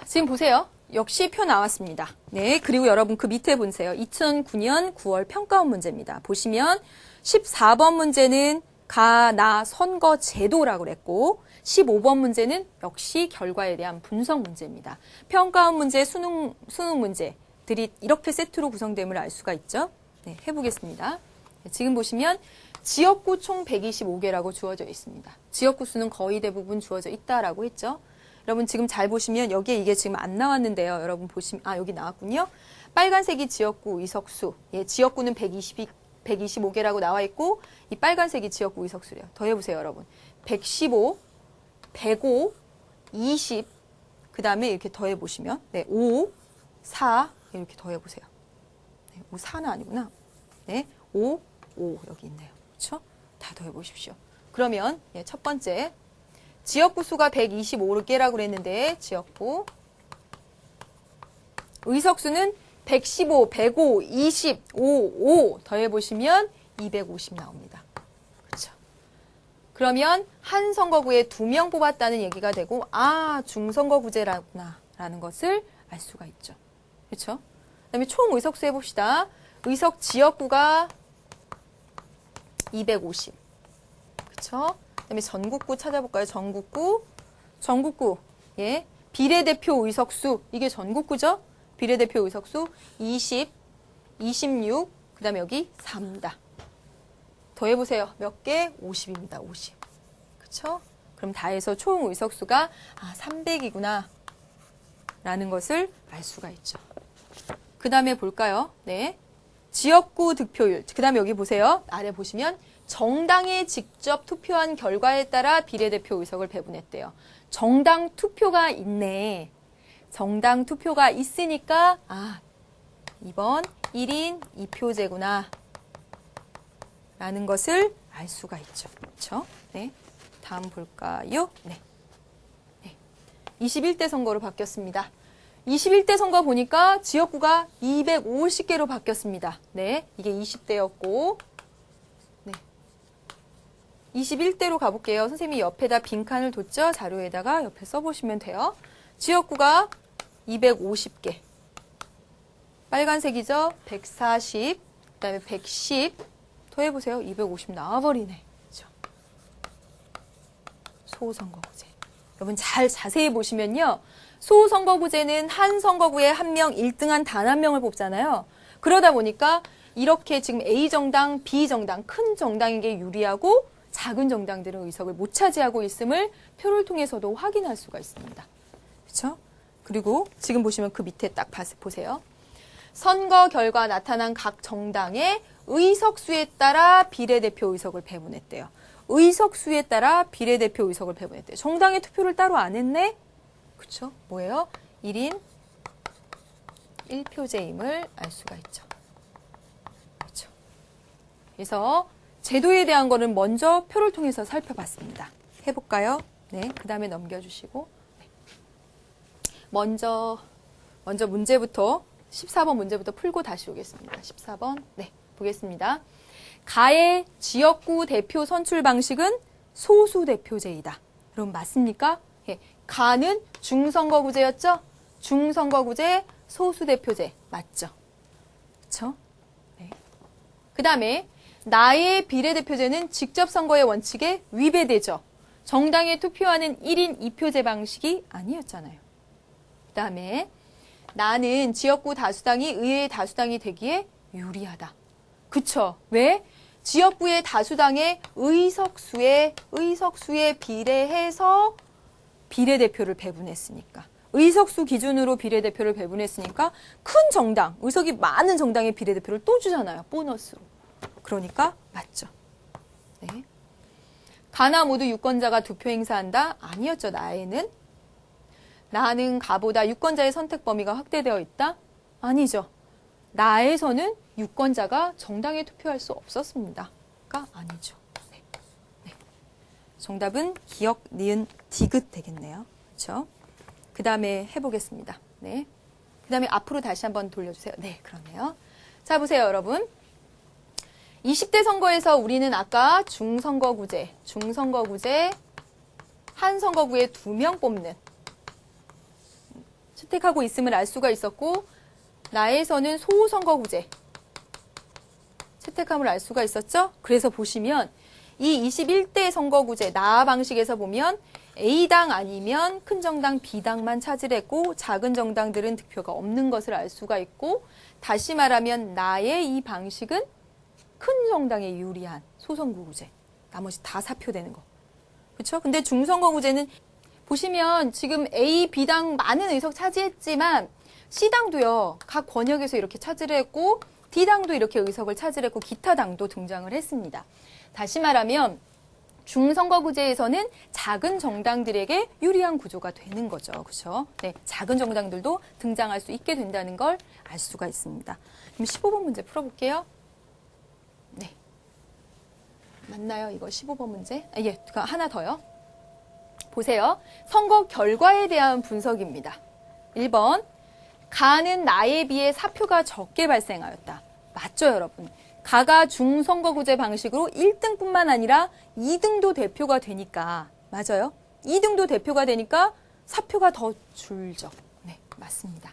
A: 지금 보세요. 역시 표 나왔습니다. 네, 그리고 여러분 그 밑에 보세요. 2009년 9월 평가원 문제입니다. 보시면 14번 문제는 가나 선거제도라고 그랬고 15번 문제는 역시 결과에 대한 분석 문제입니다. 평가원 문제, 수능 문제들이 이렇게 세트로 구성됨을 알 수가 있죠. 네, 해보겠습니다. 지금 보시면 지역구 총 125개라고 주어져 있습니다. 지역구 수는 거의 대부분 주어져 있다라고 했죠. 여러분 지금 잘 보시면 여기에 이게 지금 안 나왔는데요. 여러분 보시면 여기 나왔군요. 빨간색이 지역구 의석수. 예, 지역구는 125개라고 나와 있고 이 빨간색이 지역구 의석수래요. 더 해보세요, 여러분. 115, 105, 20, 그 다음에 이렇게 더해 보시면 5, 4 이렇게 더해 보세요. 5, 4는 아니구나. 5, 5 여기 있네요. 그렇죠? 다 더해 보십시오. 그러면 첫 번째 지역구 수가 125개라고 그랬는데 지역구 의석수는 115, 105, 20, 5 더해 보시면 250 나옵니다. 그렇죠? 그러면 한 선거구에 2명 뽑았다는 얘기가 되고 중선거구제라구나 라는 것을 알 수가 있죠. 그렇죠? 그다음에 총 의석수 해봅시다. 의석 지역구가 250. 그렇죠? 그다음에 전국구 찾아볼까요? 전국구. 예. 비례대표 의석수. 이게 전국구죠? 비례대표 의석수 20, 26. 그다음에 여기 4입니다. 더 해보세요. 몇 개? 50입니다. 50. 그렇죠? 그럼 다 해서 총 의석수가 300이구나 라는 것을 알 수가 있죠. 그 다음에 볼까요? 네. 지역구 득표율. 그 다음에 여기 보세요. 아래 보시면 정당에 직접 투표한 결과에 따라 비례대표 의석을 배분했대요. 정당 투표가 있네. 정당 투표가 있으니까 2번 1인 2표제구나 라는 것을 알 수가 있죠. 그렇죠? 네. 다음 볼까요? 네. 21대 선거로 바뀌었습니다. 21대 선거 보니까 지역구가 250개로 바뀌었습니다. 네. 이게 20대였고 21대로 가볼게요. 선생님이 옆에다 빈칸을 뒀죠? 자료에다가 옆에 써보시면 돼요. 지역구가 250개. 빨간색이죠? 140, 그 다음에 110. 더해보세요. 250 나와버리네. 그렇죠? 소선거구제. 여러분 잘 자세히 보시면요. 소선거구제는 한 선거구에 한 명 1등한 단 한 명을 뽑잖아요. 그러다 보니까 이렇게 지금 A정당, B정당, 큰 정당에게 유리하고 작은 정당들은 의석을 못 차지하고 있음을 표를 통해서도 확인할 수가 있습니다. 그렇죠? 그리고 지금 보시면 그 밑에 딱 보세요. 선거 결과 나타난 각 정당의 의석수에 따라 비례대표 의석을 배분했대요. 의석수에 따라 비례대표 의석을 배분했대요. 정당의 투표를 따로 안 했네? 그렇죠? 뭐예요? 1인 1표제임을 알 수가 있죠. 그렇죠? 그래서 제도에 대한 거는 먼저 표를 통해서 살펴봤습니다. 해볼까요? 네, 그 다음에 넘겨주시고 네. 먼저 문제부터 14번 문제부터 풀고 다시 오겠습니다. 14번 네, 보겠습니다. 가의 지역구 대표 선출 방식은 소수대표제이다. 그럼 맞습니까? 예, 가는 중선거구제였죠? 중선거구제, 소수대표제 맞죠? 그렇죠? 네. 그 다음에 나의 비례대표제는 직접선거의 원칙에 위배되죠. 정당에 투표하는 1인 2표제 방식이 아니었잖아요. 그 다음에 나는 지역구 다수당이 의회의 다수당이 되기에 유리하다. 그쵸? 왜? 지역구의 다수당의 의석수에 비례해서 비례대표를 배분했으니까. 의석수 기준으로 비례대표를 배분했으니까 큰 정당, 의석이 많은 정당의 비례대표를 또 주잖아요. 보너스로. 그러니까 맞죠. 네. 가나 모두 유권자가 투표 행사한다? 아니었죠. 나에는. 나는 가보다 유권자의 선택 범위가 확대되어 있다? 아니죠. 나에서는 유권자가 정당에 투표할 수 없었습니다. 가 아니죠. 네. 네. 정답은 기역, 니은, 디귿 되겠네요. 그렇죠? 그 다음에 해보겠습니다. 네. 그 다음에 앞으로 다시 한번 돌려주세요. 네, 그렇네요. 자, 보세요, 여러분. 20대 선거에서 우리는 아까 중선거구제, 한 선거구에 2명 뽑는 채택하고 있음을 알 수가 있었고, 나에서는 소선거구제 채택함을 알 수가 있었죠? 그래서 보시면 이 21대 선거구제 나 방식에서 보면 A당 아니면 큰 정당 B당만 차지했고 작은 정당들은 득표가 없는 것을 알 수가 있고, 다시 말하면 나의 이 방식은 큰 정당에 유리한 소선거구제. 나머지 다 사표되는 거. 그렇죠? 근데 중선거구제는 보시면 지금 A, B당 많은 의석 차지했지만 C당도요. 각 권역에서 이렇게 차지를 했고 D당도 이렇게 의석을 차지를 했고 기타 당도 등장을 했습니다. 다시 말하면 중선거구제에서는 작은 정당들에게 유리한 구조가 되는 거죠. 그렇죠? 네, 작은 정당들도 등장할 수 있게 된다는 걸 알 수가 있습니다. 그럼 15번 문제 풀어볼게요. 네. 맞나요? 이거 15번 문제? 예, 하나 더요. 보세요. 선거 결과에 대한 분석입니다. 1번. 가는 나에 비해 사표가 적게 발생하였다. 맞죠, 여러분? 가가 중선거구제 방식으로 1등뿐만 아니라 2등도 대표가 되니까, 맞아요? 2등도 대표가 되니까 사표가 더 줄죠. 네, 맞습니다.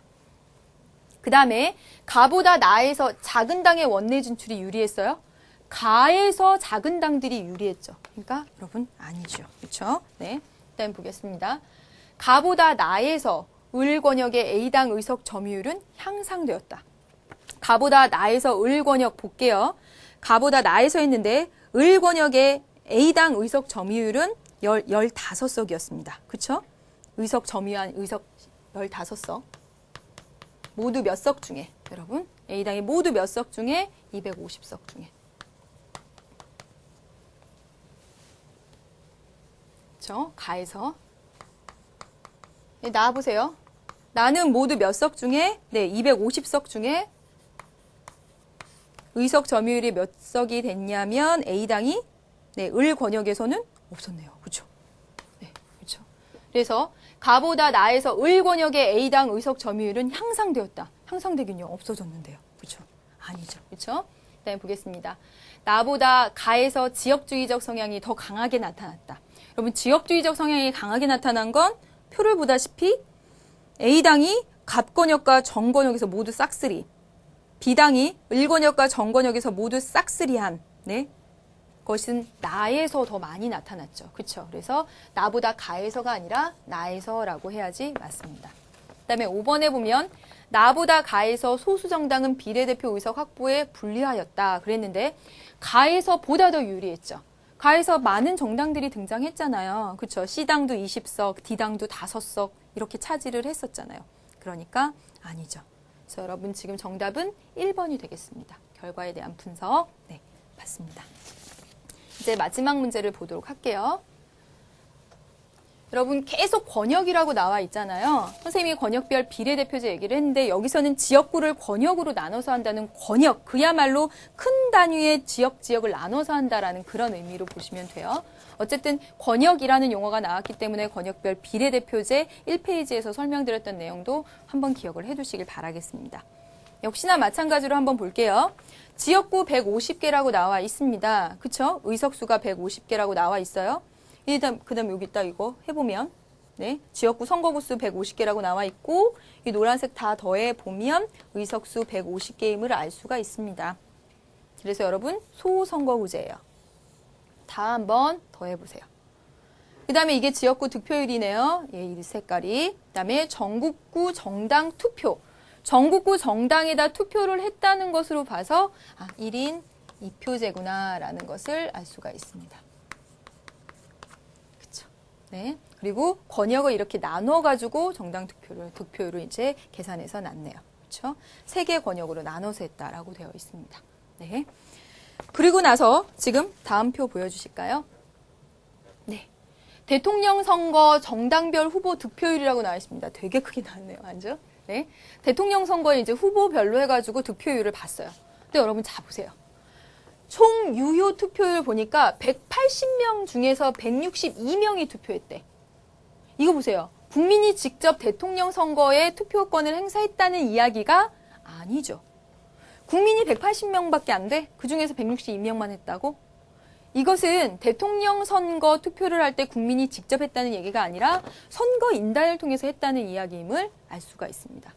A: 그 다음에 가보다 나에서 작은 당의 원내 진출이 유리했어요? 가에서 작은 당들이 유리했죠. 그러니까 여러분 아니죠. 그렇죠? 네, 일단 보겠습니다. 가보다 나에서 을 권역의 A당 의석 점유율은 향상되었다. 가보다 나에서 을 권역 볼게요. 가보다 나에서 했는데 을 권역의 A당 의석 점유율은 15석이었습니다. 그렇죠? 의석 점유한 의석 15석. 모두 몇 석 중에 여러분 A당이 모두 몇 석 중에 250석 중에. 그렇죠? 가에서. 네, 나와보세요. 나는 모두 몇 석 중에? 네, 250석 중에 의석 점유율이 몇 석이 됐냐면 A당이 네, 을 권역에서는 없었네요. 그렇죠? 네, 그렇죠. 그래서 가보다 나에서 을 권역의 A당 의석 점유율은 향상되었다. 향상되긴요. 없어졌는데요. 그렇죠? 아니죠. 그렇죠? 그다음에 보겠습니다. 나보다 가에서 지역주의적 성향이 더 강하게 나타났다. 여러분 지역주의적 성향이 강하게 나타난 건 표를 보다시피 A당이 갑권역과 정권역에서 모두 싹쓸이, B당이 을권역과 정권역에서 모두 싹쓸이한 네, 것은 나에서 더 많이 나타났죠. 그렇죠? 그래서 나보다 가에서가 아니라 나에서라고 해야지 맞습니다. 그다음에 5번에 보면 나보다 가에서 소수 정당은 비례대표 의석 확보에 불리하였다 그랬는데 가에서 보다 더 유리했죠. 가에서 많은 정당들이 등장했잖아요. 그렇죠? C당도 20석, D당도 5석 이렇게 차지를 했었잖아요. 그러니까 아니죠. 그래서 여러분 지금 정답은 1번이 되겠습니다. 결과에 대한 분석. 네, 맞습니다. 이제 마지막 문제를 보도록 할게요. 여러분 계속 권역이라고 나와 있잖아요. 선생님이 권역별 비례대표제 얘기를 했는데 여기서는 지역구를 권역으로 나눠서 한다는 권역, 그야말로 큰 단위의 지역을 나눠서 한다라는 그런 의미로 보시면 돼요. 어쨌든 권역이라는 용어가 나왔기 때문에 권역별 비례대표제 1페이지에서 설명드렸던 내용도 한번 기억을 해두시길 바라겠습니다. 역시나 마찬가지로 한번 볼게요. 지역구 150개라고 나와 있습니다. 그쵸? 의석수가 150개라고 나와 있어요. 그다음 여기 있다 이거 해보면 네, 지역구 선거구수 150개라고 나와 있고 이 노란색 다 더해 보면 의석수 150개임을 알 수가 있습니다. 그래서 여러분 소선거구제예요. 다 한번 더해보세요. 그 다음에 이게 지역구 득표율이네요. 예, 이 색깔이. 그 다음에 전국구 정당 투표. 전국구 정당에다 투표를 했다는 것으로 봐서 1인 2표제구나 라는 것을 알 수가 있습니다. 그쵸? 네. 그리고 권역을 이렇게 나눠가지고 정당 득표율을 이제 계산해서 놨네요. 그렇죠? 3개 권역으로 나눠서 했다라고 되어 있습니다. 네. 그리고 나서 지금 다음 표 보여주실까요? 네. 대통령 선거 정당별 후보 득표율이라고 나와 있습니다. 되게 크게 나왔네요. 완전. 네. 대통령 선거에 이제 후보별로 해가지고 득표율을 봤어요. 근데 여러분 자 보세요. 총 유효 투표율 보니까 180명 중에서 162명이 투표했대. 이거 보세요. 국민이 직접 대통령 선거에 투표권을 행사했다는 이야기가 아니죠. 국민이 180명밖에 안 돼? 그중에서 162명만 했다고? 이것은 대통령 선거 투표를 할 때 국민이 직접 했다는 얘기가 아니라 선거인단을 통해서 했다는 이야기임을 알 수가 있습니다.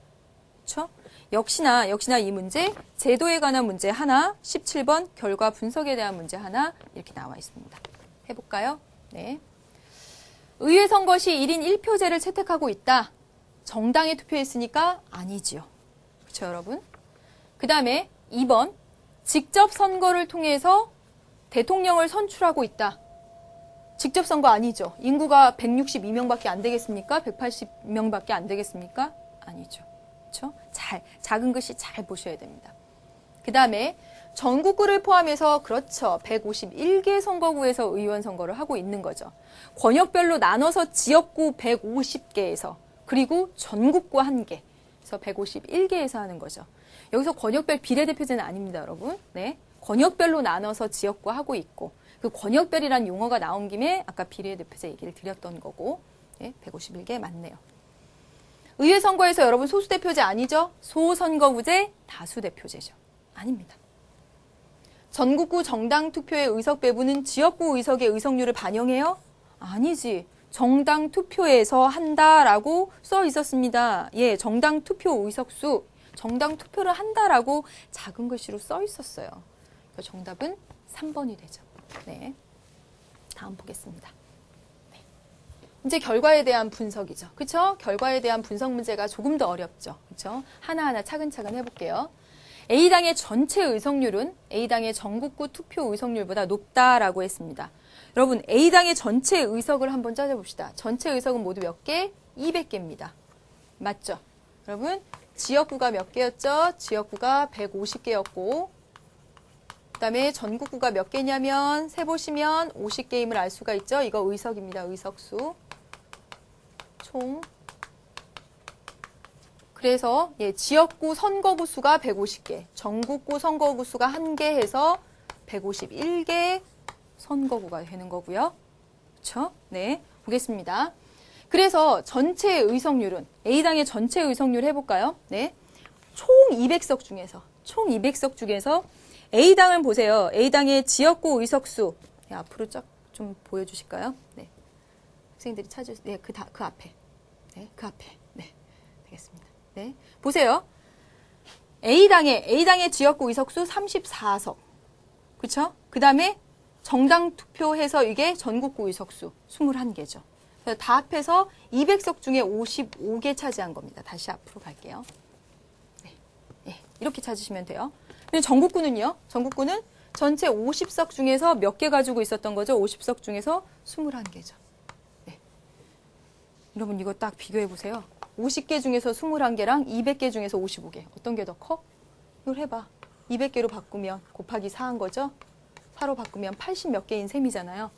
A: 그렇죠? 역시나 이 문제, 제도에 관한 문제 하나, 17번 결과 분석에 대한 문제 하나 이렇게 나와 있습니다. 해볼까요? 네. 의회 선거 시 1인 1표제를 채택하고 있다. 정당에 투표했으니까 아니지요. 그렇죠, 여러분? 그 다음에 2번, 직접 선거를 통해서 대통령을 선출하고 있다. 직접 선거 아니죠. 인구가 162명밖에 안 되겠습니까? 180명밖에 안 되겠습니까? 아니죠. 그렇죠? 작은 글씨 잘 보셔야 됩니다. 그 다음에 전국구를 포함해서 그렇죠. 151개 선거구에서 의원 선거를 하고 있는 거죠. 권역별로 나눠서 지역구 150개에서 그리고 전국구 1개. 그래서 151개에서 하는 거죠. 여기서 권역별 비례대표제는 아닙니다, 여러분. 네. 권역별로 나눠서 지역구 하고 있고 그 권역별이란 용어가 나온 김에 아까 비례대표제 얘기를 드렸던 거고 네, 151개 맞네요. 의회 선거에서 여러분 소수대표제 아니죠? 소선거구제, 다수대표제죠. 아닙니다. 전국구 정당 투표의 의석 배분은 지역구 의석의 의석률을 반영해요? 아니지. 정당 투표에서 한다라고 써 있었습니다. 예, 정당 투표 의석수, 정당 투표를 한다라고 작은 글씨로 써 있었어요. 정답은 3번이 되죠. 네. 다음 보겠습니다. 네. 이제 결과에 대한 분석이죠. 그렇죠? 결과에 대한 분석 문제가 조금 더 어렵죠. 그렇죠? 하나하나 차근차근 해볼게요. A당의 전체 의석률은 A당의 전국구 투표 의석률보다 높다라고 했습니다. 여러분, A당의 전체 의석을 한번 찾아봅시다. 전체 의석은 모두 몇 개? 200개입니다. 맞죠? 여러분, 지역구가 몇 개였죠? 지역구가 150개였고 그 다음에 전국구가 몇 개냐면 세보시면 50개임을 알 수가 있죠? 이거 의석입니다. 의석수. 총. 그래서 예, 지역구 선거구 수가 150개, 전국구 선거구 수가 1개 해서 151개 선거구가 되는 거고요. 그렇죠? 네, 보겠습니다. 그래서 전체 의석률은 A당의 전체 의석률 해볼까요? 네, 총 200석 중에서 A당을 보세요. A당의 지역구 의석수 네, 앞으로 좀 보여주실까요? 네, 학생들이 찾을 네, 그 앞에, 네, 그 앞에, 네, 되겠습니다. 네, 보세요. A당의 지역구 의석수 34석. 그쵸? 그 다음에 정당 투표해서 이게 전국구 의석수 21개죠. 그래서 다 합해서 200석 중에 55개 차지한 겁니다. 다시 앞으로 갈게요. 네, 네, 이렇게 찾으시면 돼요. 근데 전국구는요? 전국구는 전체 50석 중에서 몇 개 가지고 있었던 거죠? 50석 중에서 21개죠. 네. 여러분 이거 딱 비교해 보세요. 50개 중에서 21개랑 200개 중에서 55개. 어떤 게 더 커? 이걸 해봐. 200개로 바꾸면 곱하기 4한 거죠? 4로 바꾸면 80 몇 개인 셈이잖아요.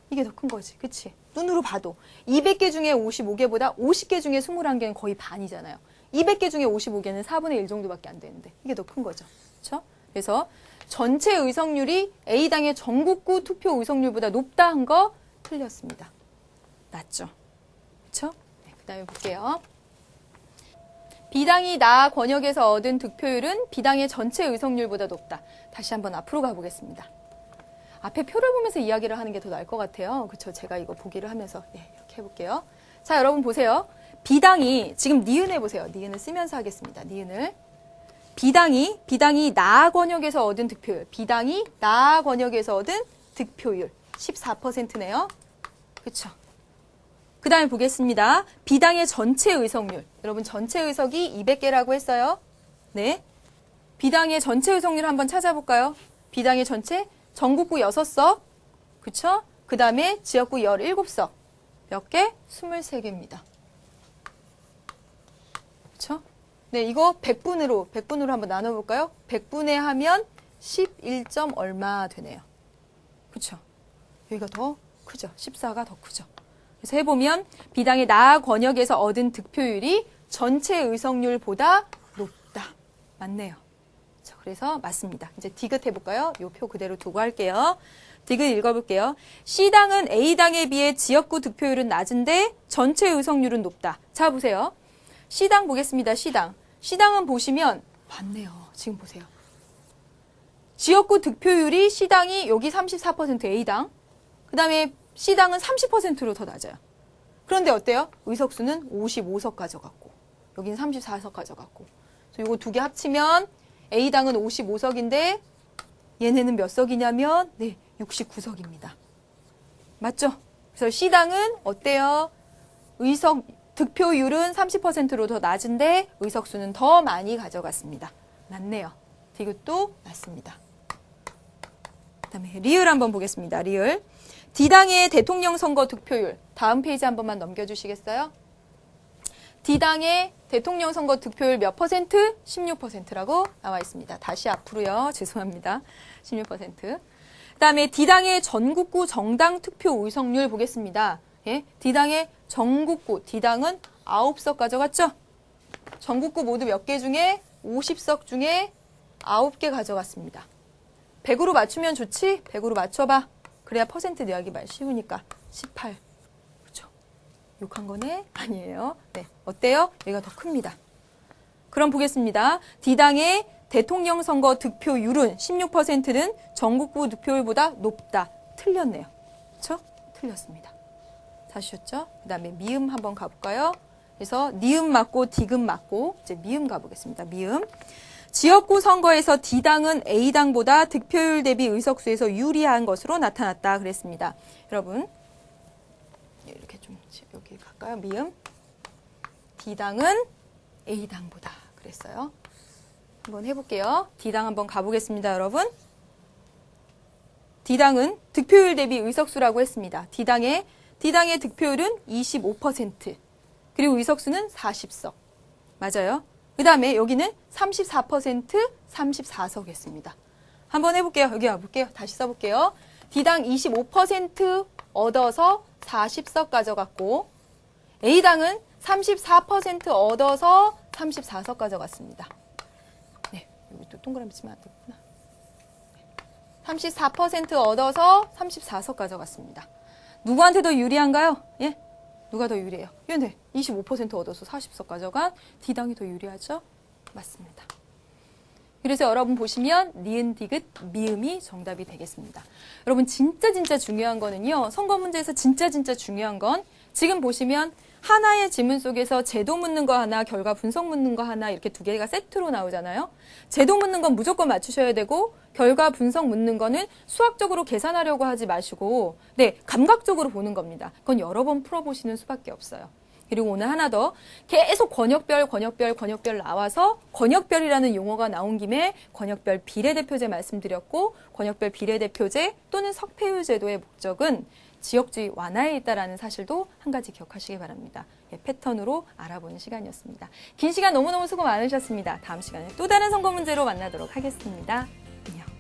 A: 이게 더 큰 거지. 그치? 눈으로 봐도 200개 중에 55개보다 50개 중에 21개는 거의 반이잖아요. 200개 중에 55개는 4분의 1 정도밖에 안 되는데 이게 더 큰 거죠. 그렇죠? 그래서 전체 의석률이 A당의 전국구 투표 의석률보다 높다 한 거 틀렸습니다. 낮죠? 그렇죠? 네, 그 다음에 볼게요. B당이 나 권역에서 얻은 득표율은 B당의 전체 의석률보다 높다. 다시 한번 앞으로 가보겠습니다. 앞에 표를 보면서 이야기를 하는 게 더 나을 것 같아요. 그렇죠? 제가 이거 보기를 하면서 네, 이렇게 해볼게요. 자, 여러분 보세요. B당이 지금 니은 해보세요. 니은을 쓰면서 하겠습니다. 니은을. B당이 나 권역에서 얻은 득표율. B당이 나 권역에서 얻은 득표율 14%네요. 그렇죠? 그 다음에 보겠습니다. B당의 전체 의석률. 여러분 전체 의석이 200개라고 했어요. 네. B당의 전체 의석률 한번 찾아볼까요? B당의 전체 전국구 6석. 그쵸? 그 다음에 지역구 17석. 몇 개? 23개입니다. 그쵸? 네, 이거 100분으로 한번 나눠볼까요? 100분에 하면 11점 얼마 되네요. 그쵸? 여기가 더 크죠? 14가 더 크죠? 그래서 해보면 B당의 나 권역에서 얻은 득표율이 전체 의석률보다 높다. 맞네요. 그래서 맞습니다. 이제 디귿 해볼까요? 이 표 그대로 두고 할게요. 디귿 읽어볼게요. C당은 A당에 비해 지역구 득표율은 낮은데 전체 의석률은 높다. 자, 보세요. C당 보겠습니다. C당은 보시면 맞네요. 지금 보세요. 지역구 득표율이 C당이 여기 34% A당. 그 다음에 C당은 30%로 더 낮아요. 그런데 어때요? 의석수는 55석 가져갔고 여기는 34석 가져갔고 이거 두 개 합치면 A당은 55석인데 얘네는 몇 석이냐면 69석입니다. 맞죠? 그래서 C당은 어때요? 의석 득표율은 30%로 더 낮은데 의석수는 더 많이 가져갔습니다. 맞네요. 이것도 맞습니다. 그다음에 리을 한번 보겠습니다. 리을. D당의 대통령 선거 득표율. 다음 페이지 한 번만 넘겨주시겠어요? D당의 대통령 선거 득표율 몇 퍼센트? 16%라고 나와 있습니다. 다시 앞으로요. 죄송합니다. 16%. 그다음에 D당의 전국구 정당 투표 의석률 보겠습니다. 예? D당의 전국구, D당은 9석 가져갔죠? 전국구 모두 몇 개 중에? 50석 중에 9개 가져갔습니다. 100으로 맞추면 좋지? 100으로 맞춰봐. 그래야 퍼센트 내기 말 쉬우니까. 18. 그렇죠? 욕한 거네? 아니에요. 네. 어때요? 여기가 더 큽니다. 그럼 보겠습니다. D당의 대통령 선거 득표율은 16%는 전국구 득표율보다 높다. 틀렸네요. 그렇죠? 틀렸습니다. 다시였죠? 그 다음에 미음 한번 가볼까요? 그래서 니음 맞고 디귿 맞고 이제 미음 가보겠습니다. 미음. 지역구 선거에서 D당은 A당보다 득표율 대비 의석수에서 유리한 것으로 나타났다 그랬습니다. 여러분 이렇게 좀 여기 갈까요? 미음. D당은 A당보다 그랬어요. 한번 해볼게요. D당 한번 가보겠습니다. 여러분. D당은 득표율 대비 의석수라고 했습니다. D당의 득표율은 25%. 그리고 의석수는 40석. 맞아요. 그 다음에 여기는 34%, 34석 했습니다. 한번 해볼게요. 여기 와볼게요. 다시 써볼게요. D당 25% 얻어서 40석 가져갔고 A당은 34% 얻어서 34석 가져갔습니다. 네, 여기 또 동그라미 치면 안 되구나. 34% 얻어서 34석 가져갔습니다. 누구한테 더 유리한가요? 예? 누가 더 유리해요? 네, 25% 얻어서 40석 가져간 D당이 더 유리하죠? 맞습니다. 그래서 여러분 보시면 니은, 디귿, 미음이 정답이 되겠습니다. 여러분 진짜 중요한 거는요. 선거 문제에서 진짜 중요한 건 지금 보시면 하나의 지문 속에서 제도 묻는 거 하나, 결과 분석 묻는 거 하나 이렇게 두 개가 세트로 나오잖아요. 제도 묻는 건 무조건 맞추셔야 되고 결과 분석 묻는 거는 수학적으로 계산하려고 하지 마시고 감각적으로 보는 겁니다. 그건 여러 번 풀어보시는 수밖에 없어요. 그리고 오늘 하나 더 계속 권역별 나와서 권역별이라는 용어가 나온 김에 권역별 비례대표제 말씀드렸고 권역별 비례대표제 또는 석패율제도의 목적은 지역주의 완화에 있다는 사실도 한 가지 기억하시기 바랍니다. 패턴으로 알아보는 시간이었습니다. 긴 시간 너무너무 수고 많으셨습니다. 다음 시간에 또 다른 선거 문제로 만나도록 하겠습니다. 안녕.